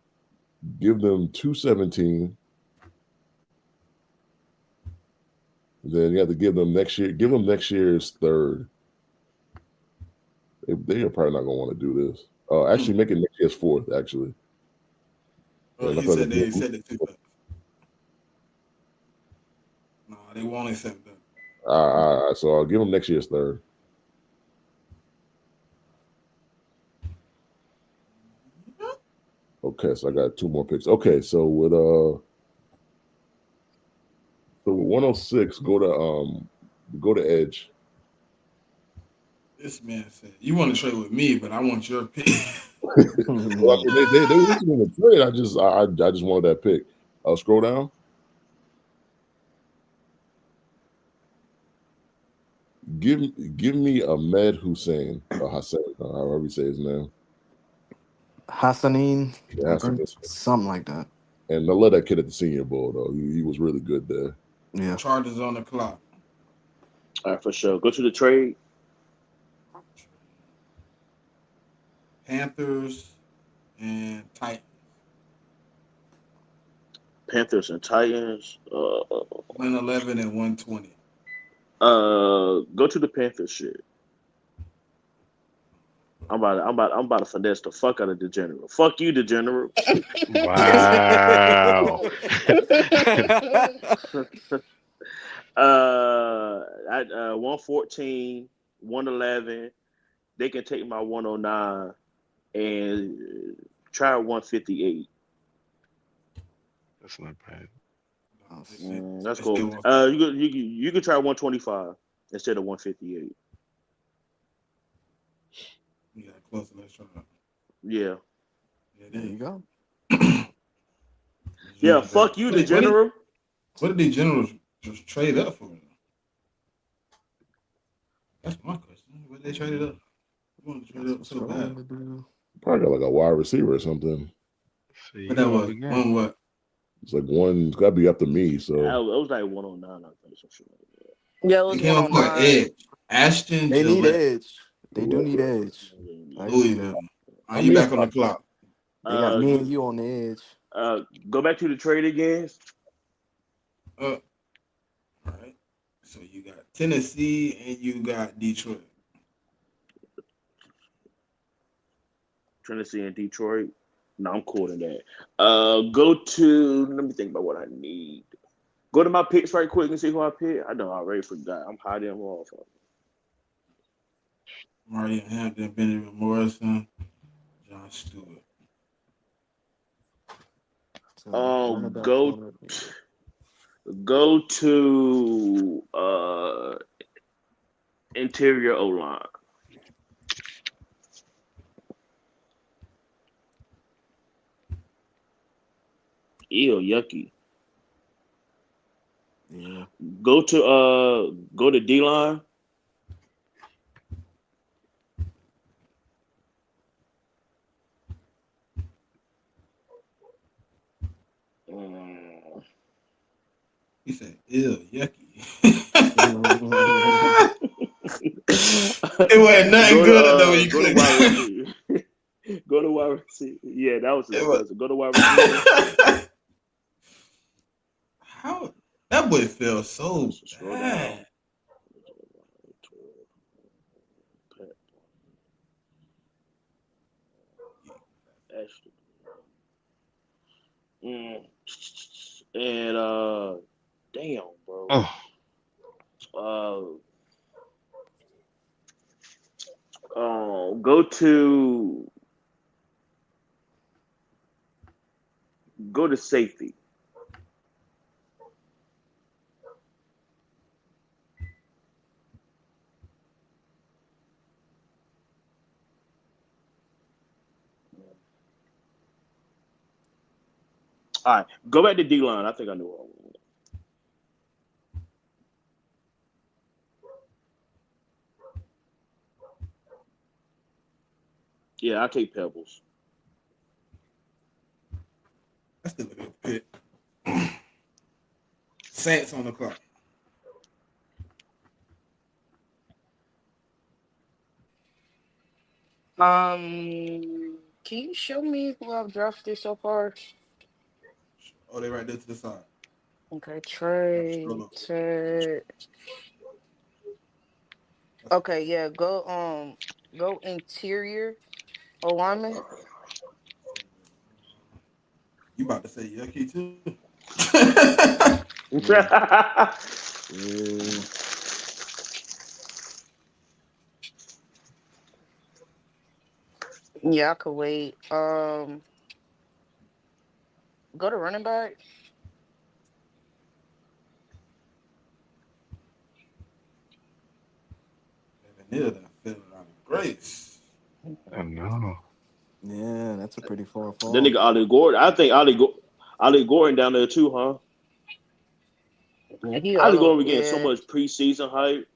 217. Then you have to give them next year. Give them next year's 3rd. They are probably not gonna want to do this. Actually, make it next year's 4th. Actually. He said they accepted 2 picks. No, they won't accept that. So I'll give him next year's 3rd. Okay, so I got 2 more picks. Okay, so with 106, go to edge. This man said, "You want to trade with me, but I want your pick." Well, I mean, they were listening to trade. I just wanted that pick. I'll scroll down. Give me Ahmed Hussein or Hassan, however you say his name. Hassanin, Yeah, I think something like that. And I love that kid at the Senior Bowl though. He was really good there. Yeah. Chargers on the clock. All right, for sure. Go to the trade. Panthers and Titans. Panthers and Titans. 111 and 120. Go to the Panthers shit. I'm about to finesse the fuck out of DeGenerate. Fuck you, DeGenerate. Wow. At 114, 111, they can take my 109 and try 158. That's not bad. That's cool. You could try 125 instead of 158. Yeah, close. Let's try it. Yeah. There you go. Yeah, fuck you, the general. What did the Generals just trade up for? That's my question. What did they trade up? You want to trade up so bad? Probably got like a wide receiver or something. But that was one what? It's like one. It's got to be up to me. So it was like 109. I think some shit like that. Yeah, it was 109. Edge. Ashton. They need Gillette. edge. They do need edge. Louisville. Are you back on the clock? They got me and you on the edge. Go back to the trade again. All right. So you got Tennessee and you got Detroit. Tennessee and Detroit. No, I'm cool in that. Go to. Let me think about what I need. Go to my picks right quick and see who I pick. I know I already forgot. I'm hiding them off. Mario Hampton, Benjamin Morrison, John Stewart. Go to interior O-line. Ew, yucky. Yeah. Go to D-line. He said, ew, yucky. It wasn't nothing good though when you go to wide receiver. Go to wide receiver. Yeah, that was his cousin. Go to wide receiver. How that boy feels so bad. And damn, bro. Go to safety. All right, go back to D-line. I think I know what I want. Yeah, I'll take Pebbles. That's still a good pick. Saints on the clock. Can you show me who I've drafted so far? Oh, they right there to the side. Okay, trade. Okay, yeah, go interior O lineman. You about to say yucky too? Yeah. Yeah, I could wait. Go to running back. Neil done fell out of grace. I know. Yeah, that's a pretty far That fall. nigga Ollie Gordon. I think Ollie Gordon down there too, huh? Yeah, he Ollie all Gordon be getting so yeah. much preseason hype.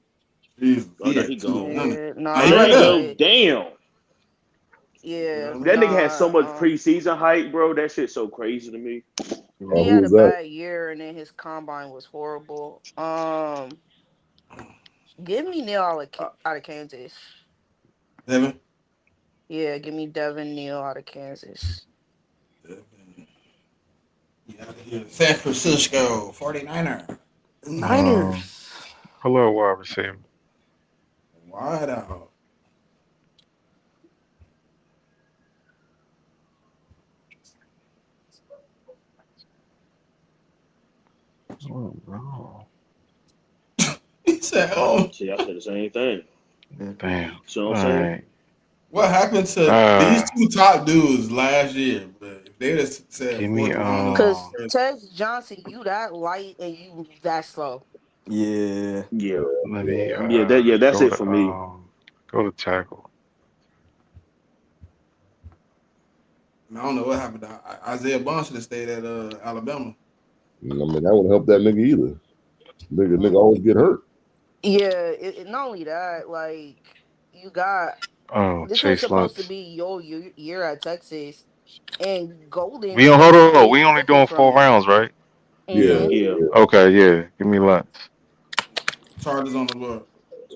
Jesus, Oh he no, had he gone. 200. Yeah, Nah, he nah, There right he there. go. but Damn. yeah, That nigga had so nah. much preseason hype, bro. That shit's so crazy to me. He Who had was a that? bad year, and then his combine was horrible. Give me Neil out of Kansas. Devin. Yeah, give me Devin Neal out of Kansas. He out of here. San Francisco 49er. Niners. Hello, wide receiver. Wide out. Oh no. He said, "Oh, See, I said the same thing. Damn. See what All I'm saying? right. what happened to these two top dudes last year?" But if they just said Give me 4th and 1, Cause Tez Johnson, you that light and you that slow. Yeah. Yeah. let me That's go it to for me. tackle. I don't know what happened to Isaiah Bond should have stayed at Alabama. I mean, that wouldn't help that nigga either. Nigga always get hurt. Yeah, not only that, like you got Oh, this was Chase supposed to Lutz. be your year at Texas, and We Golden on hold on. We legit only took it doing from 4 him. rounds, right? Yeah. Mm-hmm. Yeah. Okay, yeah. Give me Lutz. Chargers on the board.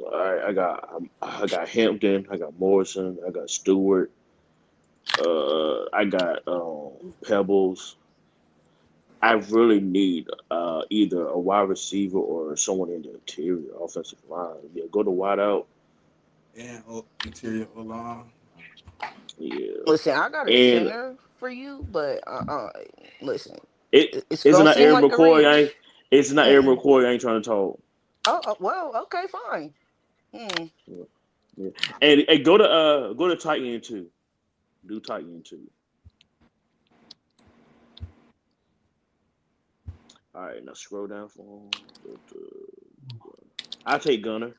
All right. I got Hampton. I got Morrison. I got Stewart. I got Pebbles. I really need either a wide receiver or someone in the interior offensive line. Yeah, go to wide out. And interior line. Yeah, Listen, I got a and center for you, but listen, it it's isn't gonna not seem Aaron like a McCoy. reach. It's not Aaron Mm-mm. McCoy. I ain't trying to talk. Oh, well, okay, fine. Yeah. Yeah. And go to tight end too. Do tight end too. All right, now scroll down for him. Go to. I take Gunner.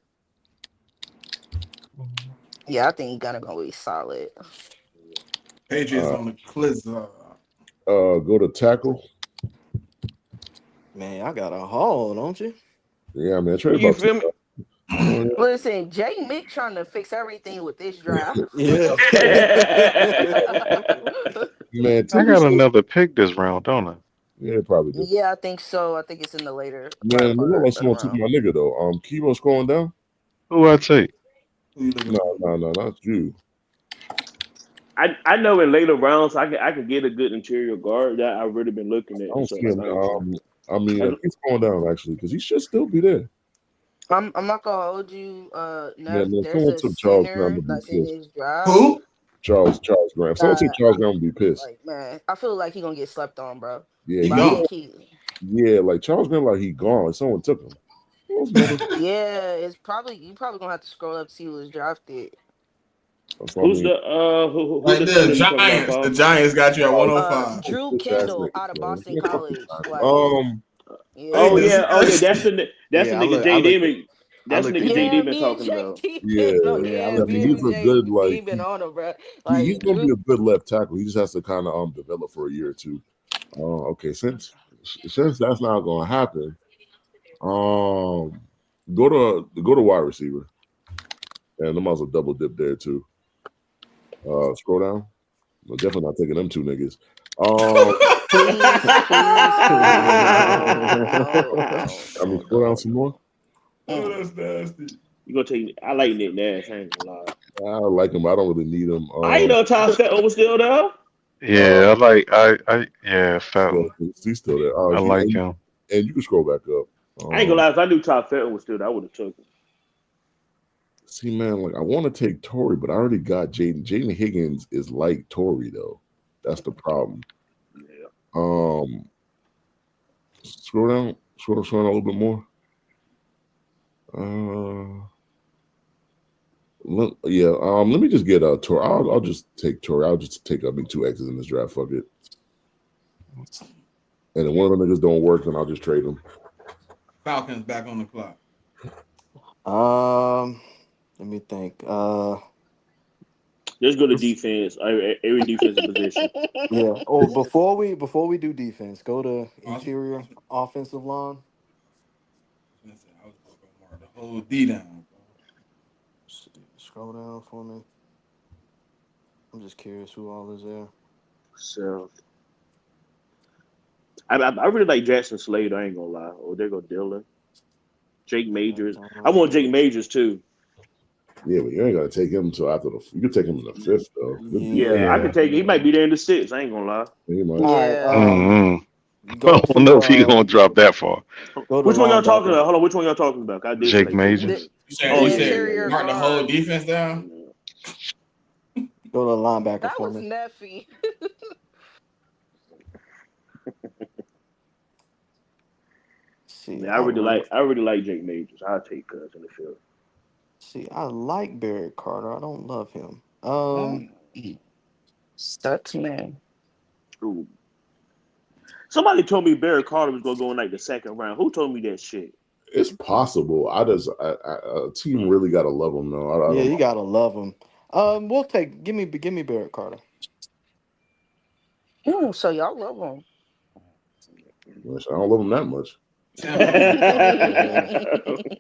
Yeah, I think Gunner gonna be solid. Patriots on the Cliz. Go to tackle. Man, I got a haul, don't you? Yeah, man. Trade You about feel me? Listen, JMIK trying to fix everything with this draft. Yeah. man. I got another pick this round, don't I? Yeah, probably do. Yeah, I think so. I think it's in the later Man, look part like of the someone took round. my nigga though. Kimo scrolling down. Who I take? Who you looking for? No, not you. I know in later rounds I can get a good interior guard that I've really been looking I at. don't So see like him. I Keep scrolling down actually because he should still be there. I'm not gonna hold you, Neff. Man, There's someone a took Charles Graham center to be that's in pissed. his draft. Who? Charles Graham. Someone took Charles Graham to be pissed. Like, man, I feel like he gonna get slept on, bro. Yeah, He But I gone. think like Charles Graham, like he gone. Like someone took him. yeah, it's probably you probably gonna have to scroll up to see who was drafted. who's the who Right the there, center you talking about, Giants. The Paul? Giants got you at 105. Drew Bitch ass Kendall niggas, out of man. Boston Yeah, fuck you, College. man. Like, Hey, Oh this yeah, that's the Yeah, I nigga J looked at Demon. That's the I looked nigga at J the yeah, Demon me and talking about. JD Yeah, been on, yeah, I yeah, looked me at he's and a the good JD been on him, bro. he's Like gonna be Drew, a good left tackle. He just has to kind of develop for a year or two. Okay, since that's not gonna happen, go to wide receiver, and I might as well double dip there too. Scroll down. No, definitely not taking them two niggas. please, no. I mean, scroll down some more. Oh, that's nasty. You gonna take? I like Nick Nash. I ain't gonna lie. I like him, but I don't really need him. I ain't know Ty Fetton was still there. Yeah, I Felton. He's still there. I like him. And you can scroll back up. I ain't gonna lie. If I knew Ty Fetton was still there, I would have took him. See, man, like I want to take Torrey, but I already got Jaden. Jaden Higgins is like Torrey, though. That's the problem. Yeah. Scroll down a little bit more. Let me just get Torrey. I'll just take Torrey. I'll just take 2 X's in this draft. Fuck it. And if one of the niggas don't work, then I'll just trade them. Falcons back on the clock. Let me think. Let's go to defense. Every defensive position. Yeah. Oh, before we do defense, go to interior offensive line. I was going to mark the whole D down. Scroll down for me. I'm just curious who all is there. So, I really like Jackson Slade. I ain't gonna lie. Oh, there go Dylan. Jake Majors. I want Jake Majors too. Yeah, but you ain't gotta take him until after you can take him in the 5th though. Yeah, I can take. He might be there in the 6th. I ain't gonna lie. He might. All right. I don't know if he's gonna drop that far. Which one y'all talking about? Hold on, which one y'all talking about? I did Jake Majors. You said mark the whole defense down. Go to linebacker That for was me. Neffy. See, I really like Jake Majors. I'll take Cuz in the field. See, I like Barrett Carter. I don't love him. Sucks, man. Ooh. Somebody told me Barrett Carter was gonna go in like the 2nd round. Who told me that shit? It's possible. A team really gotta love him though. You gotta love him. We'll take. Give me Barrett Carter. Ooh, so y'all love him. I don't love him that much. Yeah.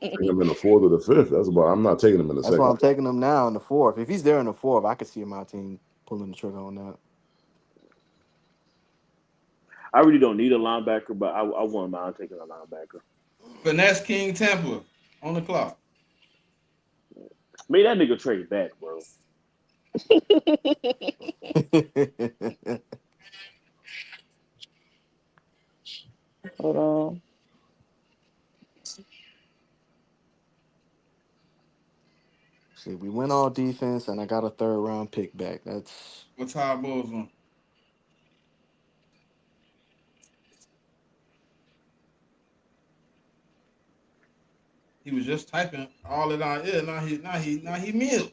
Taking him in the 4th or the 5th. That's about. I'm not taking him in the 2nd. That's why I'm taking him now in the 4th. If he's there in the 4th, I could see my team pulling the trigger on that. I really don't need a linebacker, but I wouldn't mind taking a linebacker. Finesse King Tampa on the clock. Made that nigga trade back, bro. Hold on. See, we went all defense, and I got a 3rd round pick back. That's what's Ty Bulls on. He was just typing all it on air. Now he mute.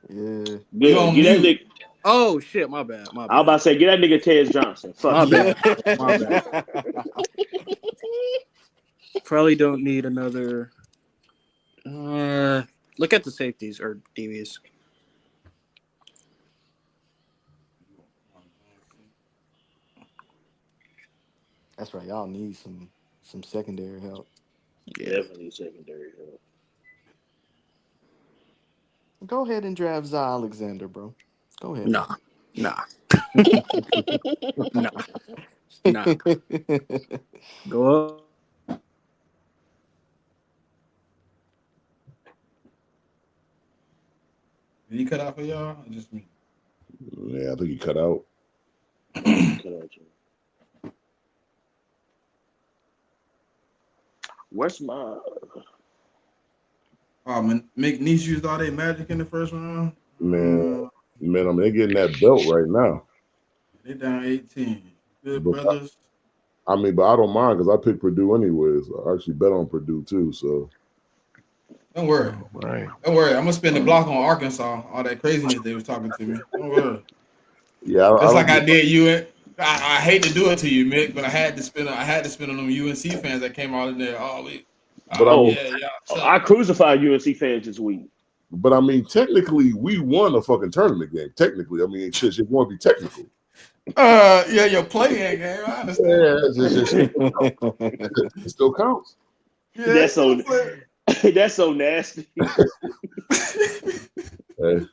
Yeah. Get that nigga. Oh shit, my bad. I was about to say, get that nigga Tez Johnson. Fuck my bad. Probably don't need another. Look at the safeties or DBs. That's right. Y'all need some secondary help. Yeah. Definitely secondary help. Go ahead and draft Zy Alexander, bro. Go ahead. Nah. Go up. Did he cut out for y'all? Or just me? Yeah, I think he cut out. Where's my? McNeese used all their magic in the 1st round. Man, they're getting that belt right now. They down 18. Good brothers. But I don't mind because I picked Purdue anyways. I actually bet on Purdue too. So don't worry. Right. Don't worry. I'm gonna spend the block on Arkansas. All that craziness they was talking to me. Don't worry. Yeah, just like I did you. I hate to do it to you, Mick, but I had to spend on them UNC fans that came out in there all week. I crucified UNC fans this week. But technically, we won a fucking tournament game. Technically, shit want to be technical. Your play-in game. I understand. It still counts. Yeah, that's so nasty. Hey.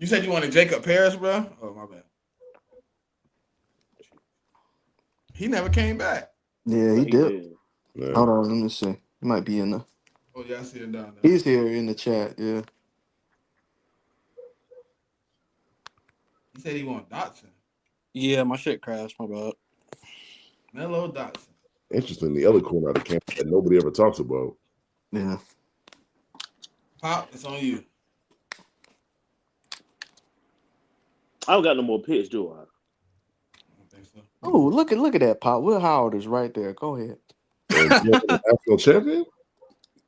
You said you wanted Jacob Parrish, bro? Oh, my bad. He never came back. Yeah, he did. Yeah. Hold on, let me see. He might be in the. Oh, yeah, I see him down there. He's here in the chat, yeah. He said he wanted Dotson. Yeah, my shit crashed. My bad. Mello Dotson. Interesting. The other corner of the camp that nobody ever talks about. Yeah. Pop, it's on you. I don't got no more picks, do I? I don't think so. Oh, look at that, Pop. Will Howard is right there. Go ahead. And national champion.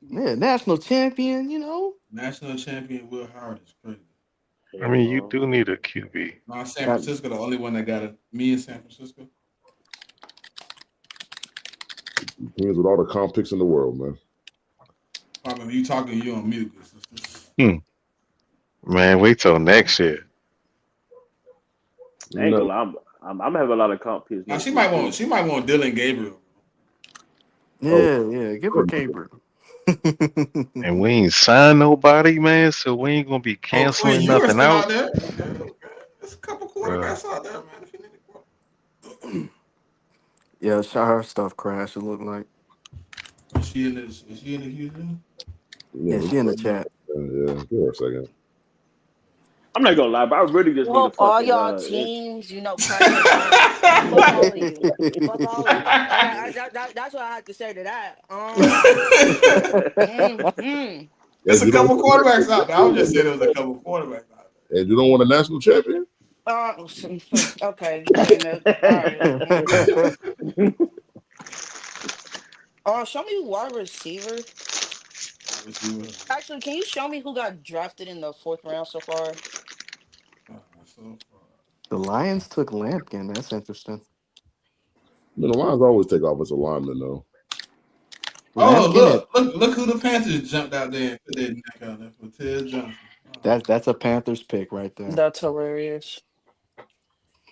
Yeah, national champion. You know, National champion Will Howard is crazy. I mean, you do need a QB. Not San Got- Francisco, the only one that got it. Me in San Francisco. Teams with all the comp picks in the world, man. Pop, if you talking, you on mute. Man, wait till next year. I ain't gonna lie, I'm having a lot of comp picks. Now she might want Dylan Gabriel. yeah. Give her Gabriel. And we ain't signed nobody, man, so we ain't gonna be canceling you were nothing still out. out there. There's a couple quarterbacks out there, man. If you need to. Yeah, her stuff crashed. It looked like. Is she in the Houston? Yeah, she in the chat. Yeah, give her a second. I'm not gonna lie, but I really just need Well, to all fucking. y'all teams, crashing down. Fuck all of you. Fuck all of you. That's what I had to say to that. There's a couple quarterbacks out there. I was just saying there was a couple quarterbacks out there. And you don't want a national champion? Okay. All right. Show me wide receiver. Actually, can you show me who got drafted in the 4th round so far? The Lions took Lampkin. That's interesting. The Lions always take offensive linemen, though. Oh, look who the Panthers jumped out there and put their neck out there for Ted Johnson. That's a Panthers pick right there. That's hilarious. I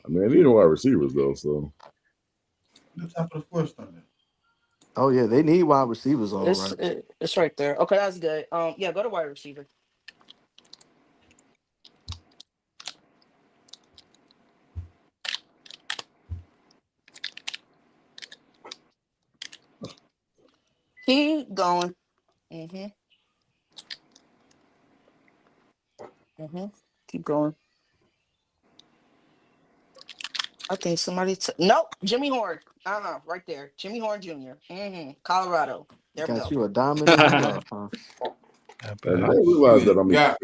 mean, you know wide receivers though, so The top of the 4th started. Oh yeah, they need wide receivers all It's right. it's right there. Okay, that's good. Yeah, go to wide receiver. Keep going. Keep going. I think somebody. Nope, Jimmy Horn. Right there, Jimmy Horn Jr. Colorado. There we Got go. you a diamond in the rough, huh? and I didn't realize that.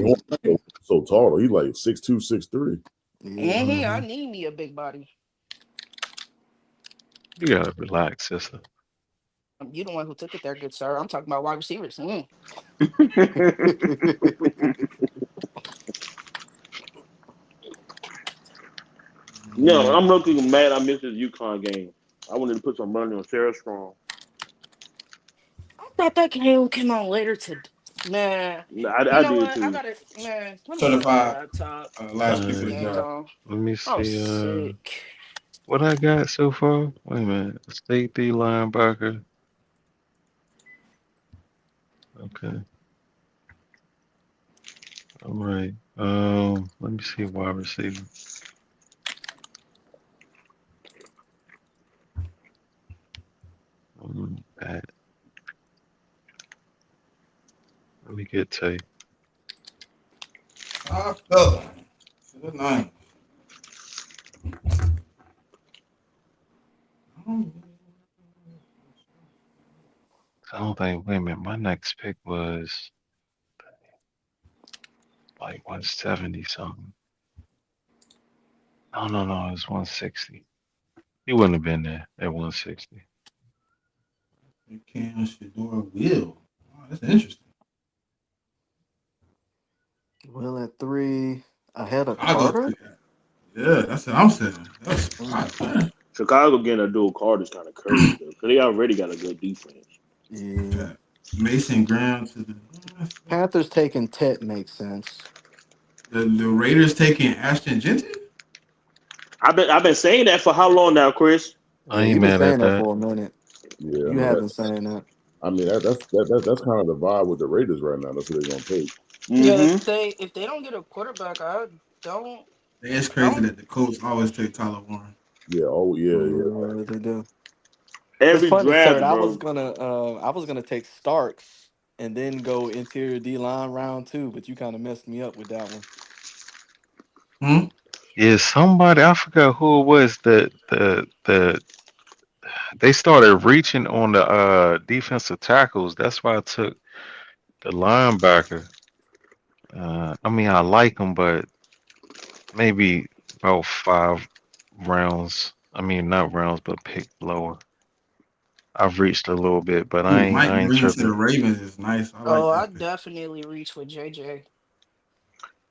He's so tall. He's like 6'2", 6'3". Yeah. I need me a big body. You gotta relax, sister. You the one who took it there, good sir. I'm talking about wide receivers. No, I'm looking mad. I missed this UConn game. I wanted to put some money on Sarah Strong. I thought that game came on later today. Man, I did too. I got it. Man, let me Certified laptop. last week for the job. Let me I'm see sick. what I got so far. Wait a minute. Safety linebacker. Okay. All right. Let me see wide receiver. Let me get tape. I felt it. Good night. I don't think. Wait a minute. My next pick was like 170 something. No. It was 160. He wouldn't have been there at 160. You can't Shador Will. Oh, that's interesting. Will at 3 ahead of I go. Carter. Yeah, that's what I'm saying. That's fine. Chicago getting a dual card is kind of crazy though, because they already got a good defense. Yeah. Mason Graham to the Panthers taking Tet makes sense. The Raiders taking Ashton Jensen. I've been saying that for how long now, Chris? I Yeah, ain't you've been mad saying at that that. for a minute. Yeah, You have been saying that. I mean, that's kind of the vibe with the Raiders right now. That's what they're gonna take. Yeah, if they don't get a quarterback, I don't. It's crazy that the Colts always take Tyler Warren. Yeah. Oh yeah. They do. Every It's funny, draft, sir. bro. I was gonna take Starks and then go interior D line round 2, but you kind of messed me up with that one. Yeah, somebody I forgot who it was that they started reaching on the defensive tackles. That's why I took the linebacker. I mean, I like him, but maybe about 5 rounds. I mean, not rounds, but pick lower. I've reached a little bit, but Ooh, Mike I ain't Green to the tripping. Ravens is nice. I like Oh, I that pick. definitely reach with JJ.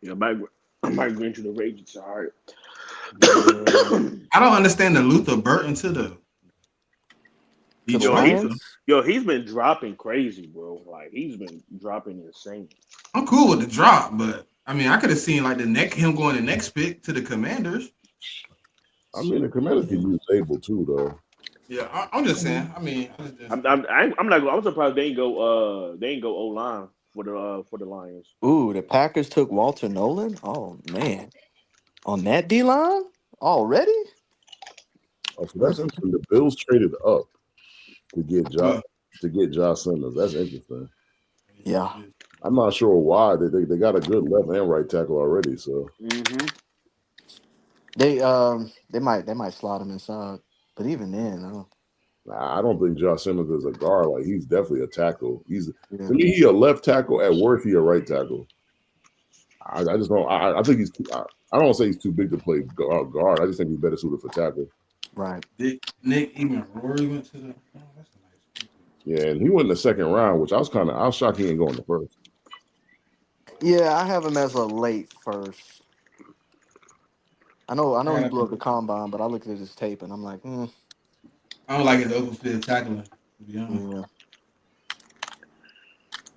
Yeah, I might go into the Ravens. All right. Yeah. I don't understand the Luther Burton to the To the Yo, Detroit. Lions? he's been dropping crazy, bro. Like he's been dropping insane. I'm cool with the drop, but I mean, I could have seen like him going the next pick to the Commanders. I mean, the Commanders can use Abel too, though. Yeah, I'm just saying. I mean, I'm not. I'm surprised they ain't go. O line for the Lions. Ooh, the Packers took Walter Nolan? Oh, man. On that D-line? Already? Oh, so that's interesting. The Bills traded up to get Josh Simmons. That's interesting. Yeah. I'm not sure why. They got a good left and right tackle already. So They might slot him inside. But even then, I don't think Josh Simmons is a guard. Like he's definitely a tackle. To yeah. me, he a left tackle. At worst, he a right tackle. I just don't. I think he's. I don't say he's too big to play guard. I just think he's better suited for tackle. Right. Nick even Rory went to the. Oh, that's a nice pick. Yeah, and he went in the second round, which I was shocked he didn't go in the first. Yeah, I have him as a late first. I know I he gotta blew up be- the combine, but I looked at his tape and I'm like, I don't like his open field tackling, to be honest. yeah.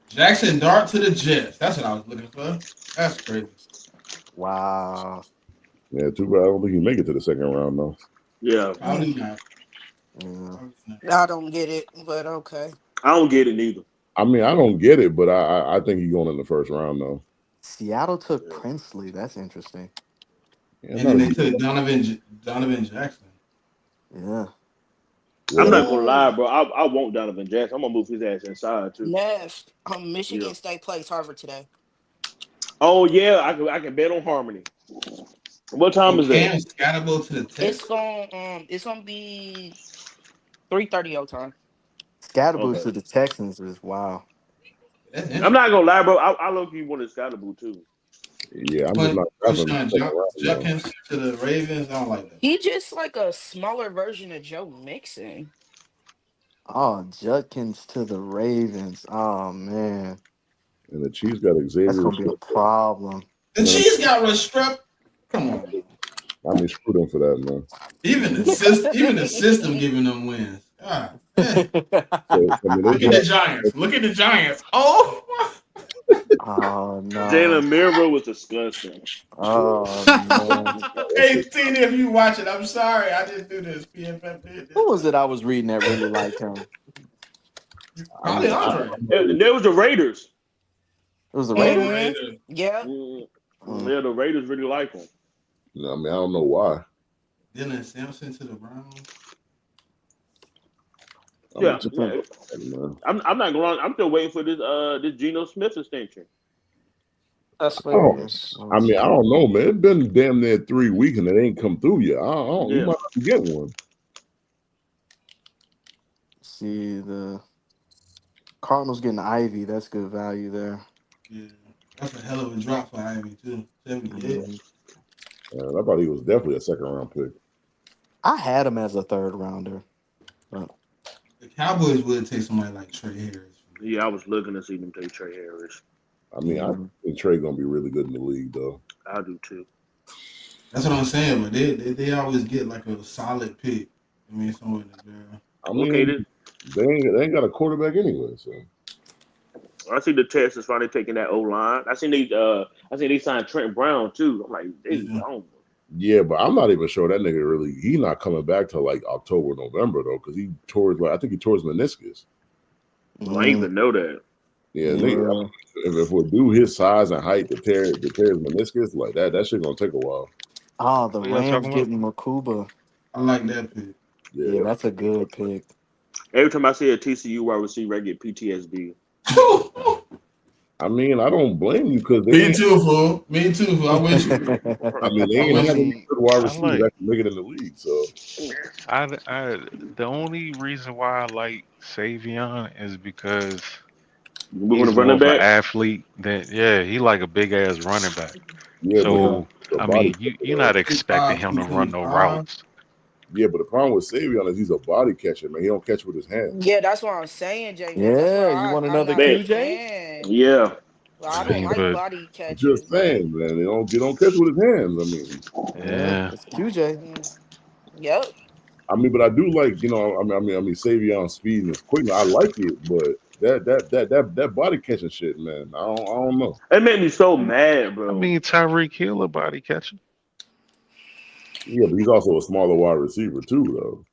Jackson Dart to the Jets. That's what I was looking for. That's crazy. Wow. Yeah, too bad. I don't think he make it to the second round though. Yeah, Probably not. Yeah. Probably not. I don't get it, but okay. I don't get it neither. I mean, I don't get it, but I think he's going in the first round though. Seattle took Princely. That's interesting. Yeah, And then they took Donovan Jackson. Yeah. I'm not gonna lie, bro. I want Donovan Jackson. I'm gonna move his ass inside too. Neff, Michigan State plays Harvard today. Oh yeah, I can bet on Harmony. What time is Cam that? Scatterbo to the Texans. It's gonna be 3:30 your time. Scatterboo Okay. to the Texans is wow. That's I'm not gonna lie, bro. I low key wanted Scottaboo too. Yeah, I'm just not. Judkins to the Ravens. I don't like that. He just like a smaller version of Joe Mixon. Oh, Judkins to the Ravens. Oh man. And the Chiefs got Xavier. That's gonna be a problem. The Chiefs got Restrep. Come on. I mean, screw them for that, man. Even the system giving them wins. God, man. So, I mean, Look at the Giants. Look at the Giants. Oh. Oh no. Jalen Milroe was disgusting. Oh man. Hey Tina, if you watch it, I'm sorry. I didn't do this. PFF did. Who was it I was reading that really liked him? Probably Andre. There was the Raiders. It was the Raiders? Yeah. Yeah, the Raiders really like him. No, I mean, I don't know why. Dylan Sampson to the Browns. Yeah, Man. I'm not going. I'm still waiting for this Geno Smith extension. That's I mean, I don't know, man. It's been damn near 3 weeks and it ain't come through yet. I don't. You might have to get one. See the Cardinals getting Ivy. That's good value there. Yeah, that's a hell of a drop for Ivy too. 78. I thought he was definitely a second round pick. I had him as a third rounder. But The Cowboys would take somebody like Trey Harris. Yeah, I was looking to see them take Trey Harris. I mean, I think Trey gonna be really good in the league, though. I do too. That's what I'm saying, but they always get like a solid pick. I mean, somewhere in there. I mean, they ain't got a quarterback anyway, so. I see the Texans finally taking that O line. I seen they signed Trent Brown too. I'm like, Yeah, but I'm not even sure that nigga really. He not coming back till like October, November though, because he tore his. I think he tore his meniscus. I didn't even know that. Yeah, nigga, if we do his size and height to tear his meniscus like that shit gonna take a while. Oh, the Rams getting Makuba. I like that pick. Yeah, that's a good pick. Every time I see a TCU wide receiver, I get PTSD. I mean, I don't blame you because Me too, fool. I wish. I mean, they ain't having good wide receivers that can make it in the league. So, the only reason why I like Savion is because We're He's gonna more running of an back. athlete than he like a big ass running back. Yeah, but Yeah. So the I body mean, you're not expecting 6'5", him to run no 225. routes. Yeah, but the problem with Savion is he's a body catcher, man. He don't catch with his hands. Yeah, that's what I'm saying, J Mills. That's Yeah, why you want I'm another not a Man, QJ? fan. yeah. Well, I I don't mean, like but body I'm just catchers. Like, saying, man. He don't catch with his hands. I mean, Yeah, yeah, it's QJ. yep. but I do like, Savion's speed and his quickness. I like it, but that body catching shit, man. I don't know. It made me so mad, I bro. mean Tyreek Hill a body catcher. Yeah, but he's also a smaller wide receiver too,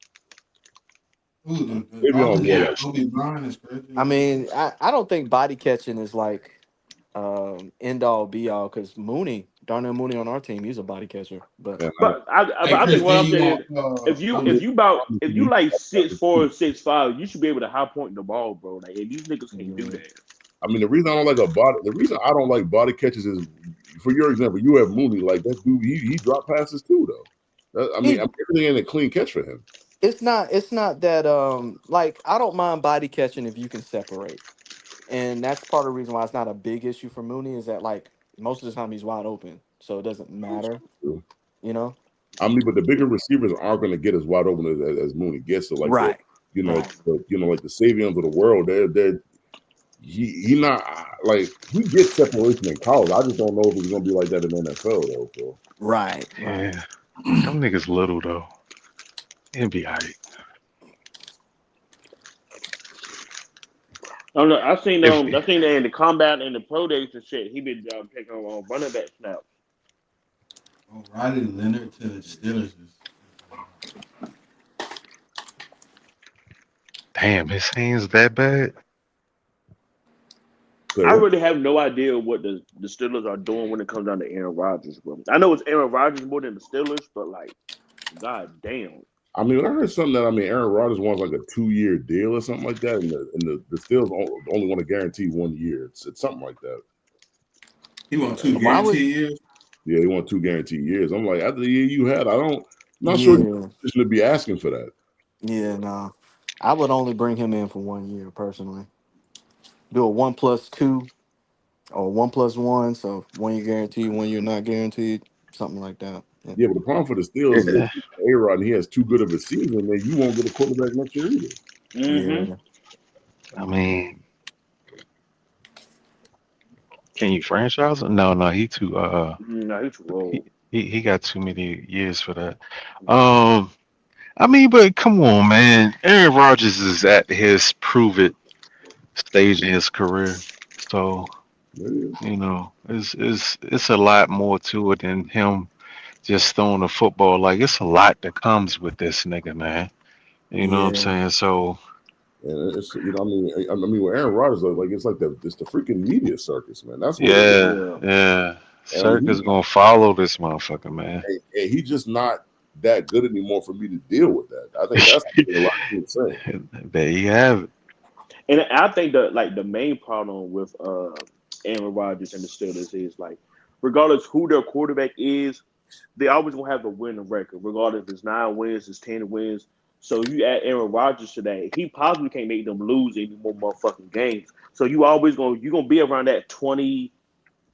though. Ooh, the Savion's Dolphins more got like Kobe Bryant is crazy. I mean, I don't think body catching is like end all be all because Darnell Mooney on our team, he's a body catcher. But man. But Hey, I think Chris, what then I'm you saying is, want if you like 6'4", 6'5", you should be able to high point the ball, bro. Like, and these niggas can't do that. The reason I don't like body catches is, for your example, you have Mooney, like that dude. He drop passes too, though. Everything ain't a clean catch for him. it's not that like I don't mind body catching if you can separate. And that's part of the reason why it's not a big issue for Mooney is that like most of the time he's wide open. So it doesn't matter, you know? But the bigger receivers aren't going to get as wide open as Mooney gets. So like Right. like the Savions of the world, he not like he gets separation in college. I just don't know if he's going to be like that in the NFL though. So. Right. Yeah, them niggas little though. It'll be alright. I don't know. I seen If that in the combat and the pro days and shit. He been taking on running back snaps. Riley Leonard to the Steelers is damn his hands that bad. So I really have no idea what the Steelers are doing when it comes down to Aaron Rodgers, bro. I know it's Aaron Rodgers more than the Steelers, but like, god damn. when I heard something that Aaron Rodgers wants like a 2-year deal or something like that, and the Steelers only want to guarantee 1 year. It's something like that. he won 2 Why would guaranteed years. Yeah, he want 2 guaranteed years. I'm like, after the year you had, not sure yeah. you should be asking for that. Yeah, no. I would only bring him in for 1 year personally. Do a 1+2 or 1+1, so 1 year guaranteed, 1 year not guaranteed, something like that. Yeah, but the problem for the Steelers is Yeah. if A-Rod and he has too good of a season, then you won't get a quarterback next year either. Mm-hmm. Yeah. I mean, can you franchise him? No, he too No, he's too old. he got too many years for that. I mean, but come on, man. Aaron Rodgers is at his prove it stage in his career. So, it's a lot more to it than him just throwing the football. Like it's a lot that comes with this nigga, man. You know what I'm Yeah. saying? So And it's with Aaron Rodgers, like it's like it's the freaking media circus, man. That's what it is. yeah. And Circus gonna follow this motherfucker, man. he's just not that good anymore for me to deal with that. I think that's a lot of people saying. There you have it. And I think the main problem with Aaron Rodgers and the Steelers is like, regardless who their quarterback is, they always gonna have a winning record, regardless if it's 9 wins, it's 10 wins. So you add Aaron Rodgers to that, he possibly can't make them lose any more motherfucking games. So you're gonna be around that 20,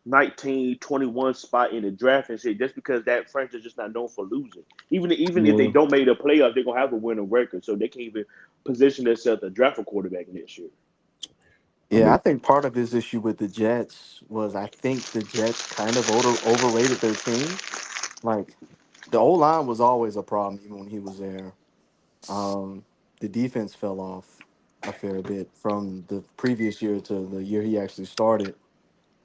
19, 21 spot in the draft and shit, just because that franchise is just not known for losing. Even if they don't make the playoffs, they're gonna have a winning record, so they can't even position themselves to draft a quarterback next year. Yeah, I think part of his issue with the Jets was I think the Jets kind of overrated their team. Like the O-line was always a problem even when he was there. The defense fell off a fair bit from the previous year to the year he actually started.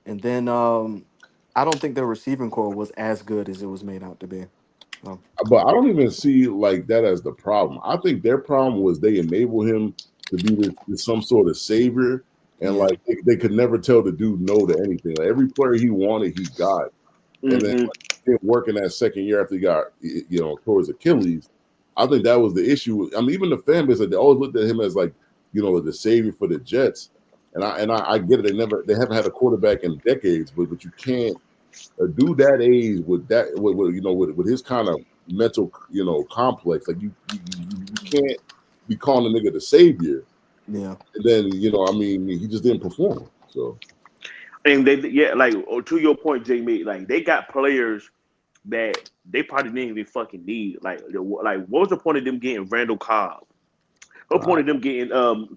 And then I don't think their receiving core was as good as it was made out to be. But I don't even see like that as the problem. I think their problem was they enable him to be this some sort of savior, and like they could never tell the dude no to anything. Like, every player he wanted, he got, and then didn't work in that second year after he got towards Achilles. I think that was the issue. I mean, even the fan base, they always looked at him as like the savior for the Jets, and I get it. They haven't had a quarterback in decades, but you can't. A dude that age with his kind of mental complex, like you can't be calling the nigga the savior Yeah. And then I mean, he just didn't perform. So And to your point, Jamie, like they got players that they probably didn't even fucking need. Like what was the point of them getting Randall Cobb? What point of them getting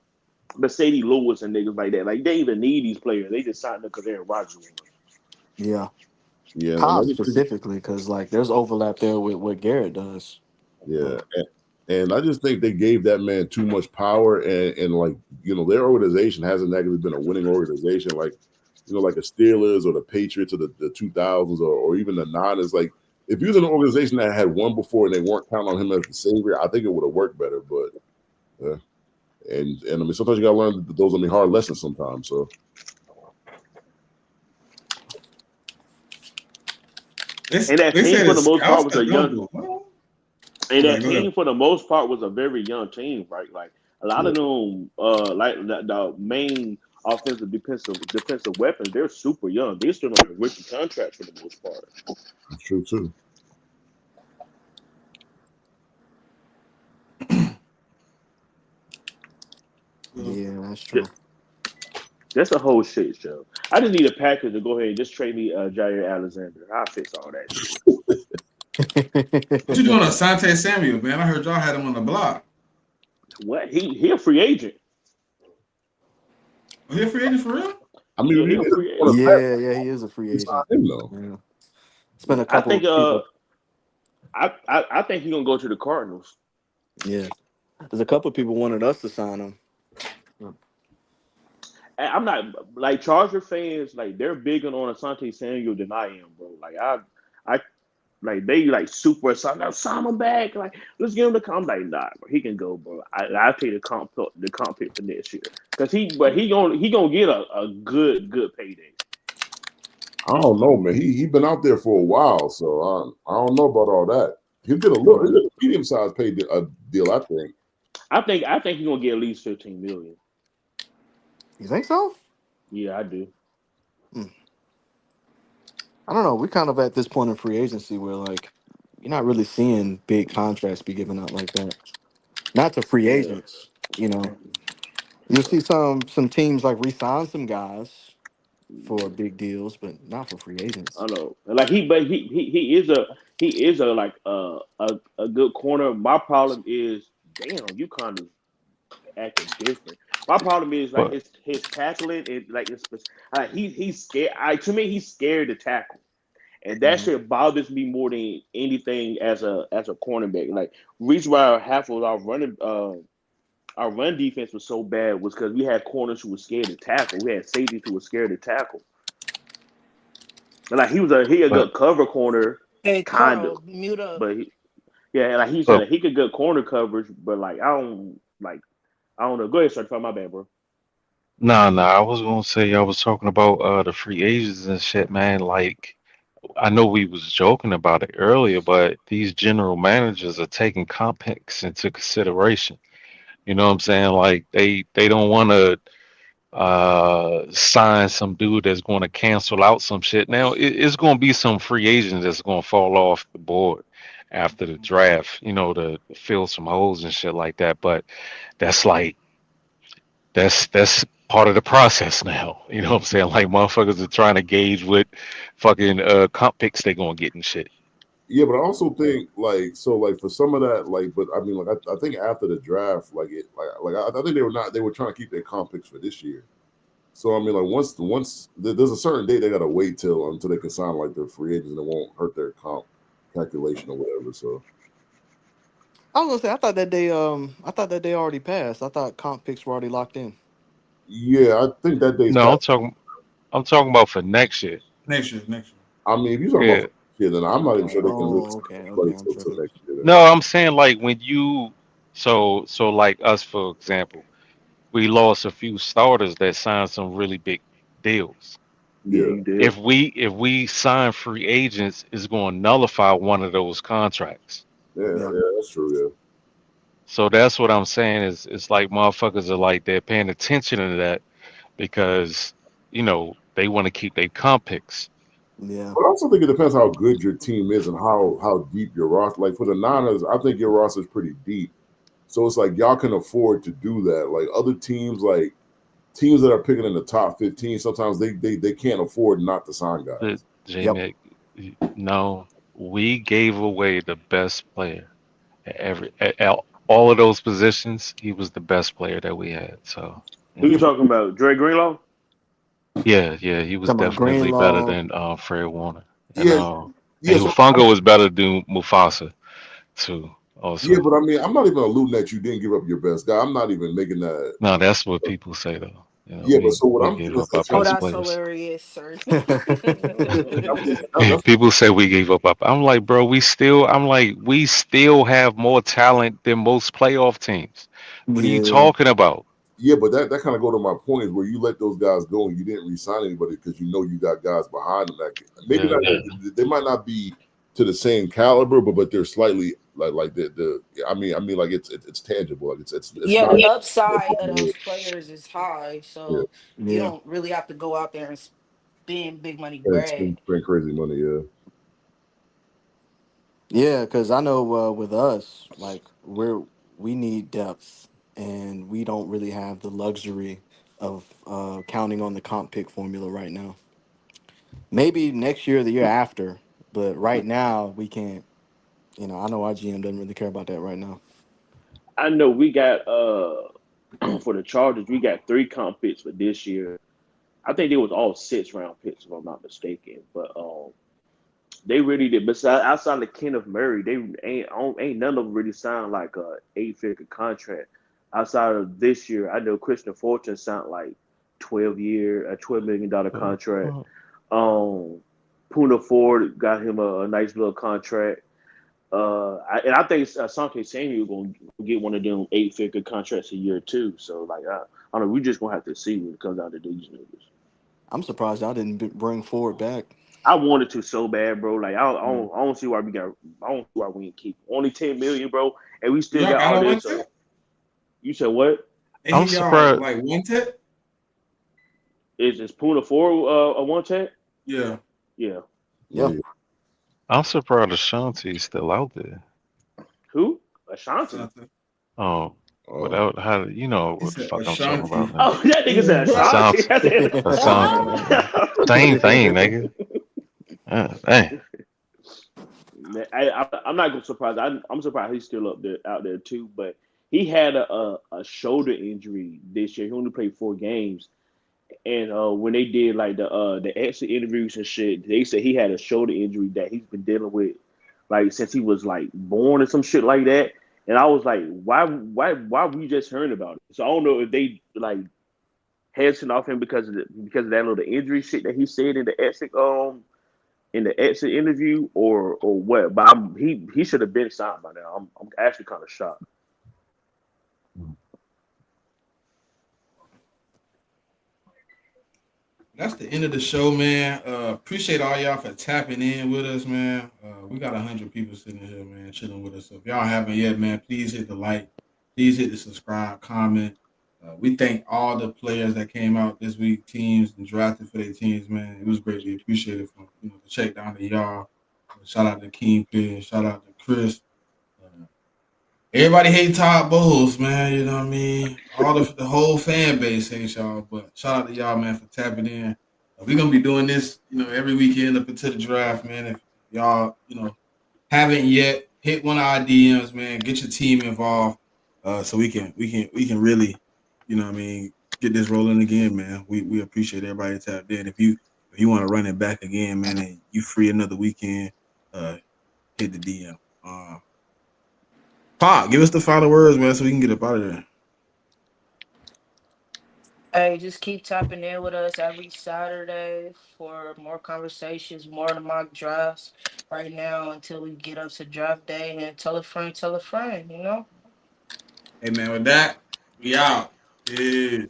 Mercedes Lewis and niggas like that? Like they even need these players. They just signed them because Aaron Rodgers won. Yeah. yeah, and I Cobb just think, specifically, because like there's overlap there with what Garrett does. yeah, and I just think they gave that man too much power, and like their organization hasn't actually been a winning organization, like like the Steelers or the Patriots or the 2000s or even the Niners. Like if you was an organization that had won before and they weren't counting on him as the savior, I think it would have worked better. But and I mean sometimes you gotta learn those hard lessons sometimes. So. And that They team said for it's the most part scouts was that a don't young. do it. Well, And go ahead, that go ahead. team, for the most part, was a very young team, right? Like a lot of them, like the main offensive defensive weapons, they're super young. They're still on rookie contracts for the most part. That's true too. Yeah, that's true. Just, that's a whole shit show. I just need a Packers to go ahead and just trade me Jair Alexander. I'll fix all that shit. What you doing on Asante Samuel, man? I heard y'all had him on the block. What? He a free agent. Was he a free agent for real? I mean, Yeah, we he a didn't free want agent. to Yeah, he is a free we signed agent. him though. Yeah. It's been a I couple think of people. I think he's gonna go to the Cardinals. Yeah. There's a couple of people wanted us to sign him. I'm not like Charger fans. Like they're bigger on Asante Samuel than I am, bro. I like they like super excited. Now sign him back. Like let's give him the comp. I'm like nah, bro. He can go, bro. I take the comp pick for next year because he gonna get a good payday. I don't know, man. He been out there for a while, so I don't know about all that. He did a medium sized pay deal, I think. I think he's gonna get at least 15 million. You think so? Yeah, I do. I don't know. We're kind of at this point in free agency where like you're not really seeing big contracts be given out like that. Not to free Yeah, agents, You'll see some teams like re-sign some guys for big deals, but not for free I agents. know. Like he is a like a good corner. My problem is, damn, you kind of acting different. My problem is like But his tackling and like he's scared. To me he's scared to tackle, and that Mhm. shit bothers me more than anything as a cornerback. Like reason why half of our run defense was so bad was because we had corners who were scared to tackle. We had safeties who were scared to tackle. And like he a but good cover corner, Hey, kind of, Carl, mute up. but yeah, like he said, but like, he could good corner coverage, but I don't know. Go ahead, certify my bad, bro. nah, I was gonna say I was talking about the free agents and shit, man. Like I know we was joking about it earlier, but these general managers are taking comp picks into consideration. You know what I'm saying? Like they don't want to sign some dude that's going to cancel out some shit. Now it's going to be some free agents that's going to fall off the board after the draft, to fill some holes and shit like that. But that's like that's part of the process now. You know what I'm saying? Like motherfuckers are trying to gauge what fucking comp picks they gonna get and shit. Yeah, but I also think like for some of that, like, but I mean, like I think after the draft, I think they were trying to keep their comp picks for this year. So I mean, like once there's a certain date they gotta wait until they can sign like their free agents and it won't hurt their comp calculation or whatever. So I was gonna say I thought that day already passed. I thought comp picks were already locked in. yeah, I think that day's No, passed. I'm talking about for next year. Next year. I mean, if you're talking about Yeah. shit, then I'm not even sure they can really Oh, sign okay, anybody I'm till tripping. next year. Then. No, I'm saying like when you so like us for example, we lost a few starters that signed some really big deals. Yeah, Yeah, you did. If we sign free agents, it's going to nullify one of those contracts. Yeah, yeah, that's true. So that's what I'm saying is it's like motherfuckers are like they're paying attention to that because they want to keep their comp picks. yeah, But I also think it depends how good your team is and how deep your roster. Like for the Niners, I think your roster is pretty deep. So it's like y'all can afford to do that. Like other teams, like teams that are picking in the top 15, sometimes they can't afford not to sign guys. But JMIK, no, we gave away the best player at all of those positions. He was the best player that we had. So Who you talking about? Dre Greenlaw? yeah, he was Talking about definitely better Greenlaw. than Fred Warner. And Yeah, yeah. So Hufanga was better than Mufasa too. Also, yeah, but I mean, I'm not even alluding that you didn't give up your best guy. I'm not even making that. no, that's what people say though. Yeah, but so what we I'm gave doing up our Oh, best that's players. hilarious, sir. that's People say we gave up. I'm like, bro, we still have more talent than most playoff teams. What are you Yeah. talking about? yeah, but that kind of go to my point where you let those guys go and you didn't re-sign anybody because you know you got guys behind them that maybe they might not be to the same caliber, but they're slightly like the I mean like it's tangible. Like it's Yeah, not. the upside of those players is high, Yeah, so you don't really have to go out there and spend big money it's bread. spend crazy money. Yeah. Yeah, because I know with us, like we need depth, and we don't really have the luxury of counting on the comp pick formula right now. Maybe next year, or the year after, but right now we can't. I know our GM doesn't really care about that right now. I know we got for the Chargers, we got 3 comp picks for this year. I think it was all 6-round picks, if I'm not mistaken. But they really did. Besides outside of Kenneth Murray, they ain't none of them really signed like a 8-figure contract. Outside of this year, I know Christian Fortune signed like a $12 million contract. Puna Ford got him a nice little contract. I think Asante Samuel going to get one of them 8-figure contracts a year too. So like I don't know, we just gonna have to see when it comes down to these niggas. I'm surprised I didn't bring Ford back. I wanted to so bad, bro. Like I don't see why we got. I don't see why we didn't keep only 10 million, bro, and we still Y'all got got all no this. one tech? You said what? I'm Ain't y'all surprised. like one tech? Is Puna 4 a one tech? Yeah. Yeah. Yeah. I'm surprised Ashanti's still out there. Who? Ashanti. Asante. Oh, Oh. without how you know He what the said fuck I'm talking Ashanti. about, man. Oh, that nigga said Ashanti. Asante. Same thing, nigga. Dang. Man, I'm not gonna surprise. I'm surprised he's still out there too. But he had a shoulder injury this year. He only played 4 games, and when they did like the exit interviews and shit, they said he had a shoulder injury that he's been dealing with like since he was like born or some shit like that. And I was like, why we just hearing about it? So I don't know if they like hesitant off him because of that little injury shit that he said in the exit interview or what. But he should have been signed by now. I'm actually kind of shocked. That's the end of the show, man. Appreciate all y'all for tapping in with us, man. We got 100 people sitting here, man, chilling with us. So if y'all haven't yet, man, please hit the like, please hit the subscribe, comment. We thank all the players that came out this week, teams and drafted for their teams, man. It was greatly appreciated from the check down to y'all. Shout out to Kingpin, shout out to Chris. Everybody hate Todd Bowles, man. You know what I mean? All the whole fan base hates y'all, but shout out to y'all, man, for tapping in. We're gonna be doing this, every weekend up until the draft, man. If y'all, haven't yet, hit one of our DMs, man. Get your team involved, so we can really, get this rolling again, man. We appreciate everybody tapped in. If you want to run it back again, man, and you free another weekend, hit the DM. Pop, give us the final words, man, so we can get up out of there. Hey, just keep tapping in with us every Saturday for more conversations, more of the mock drafts right now until we get up to draft day, and tell a friend, Hey, man, with that, we out. Peace.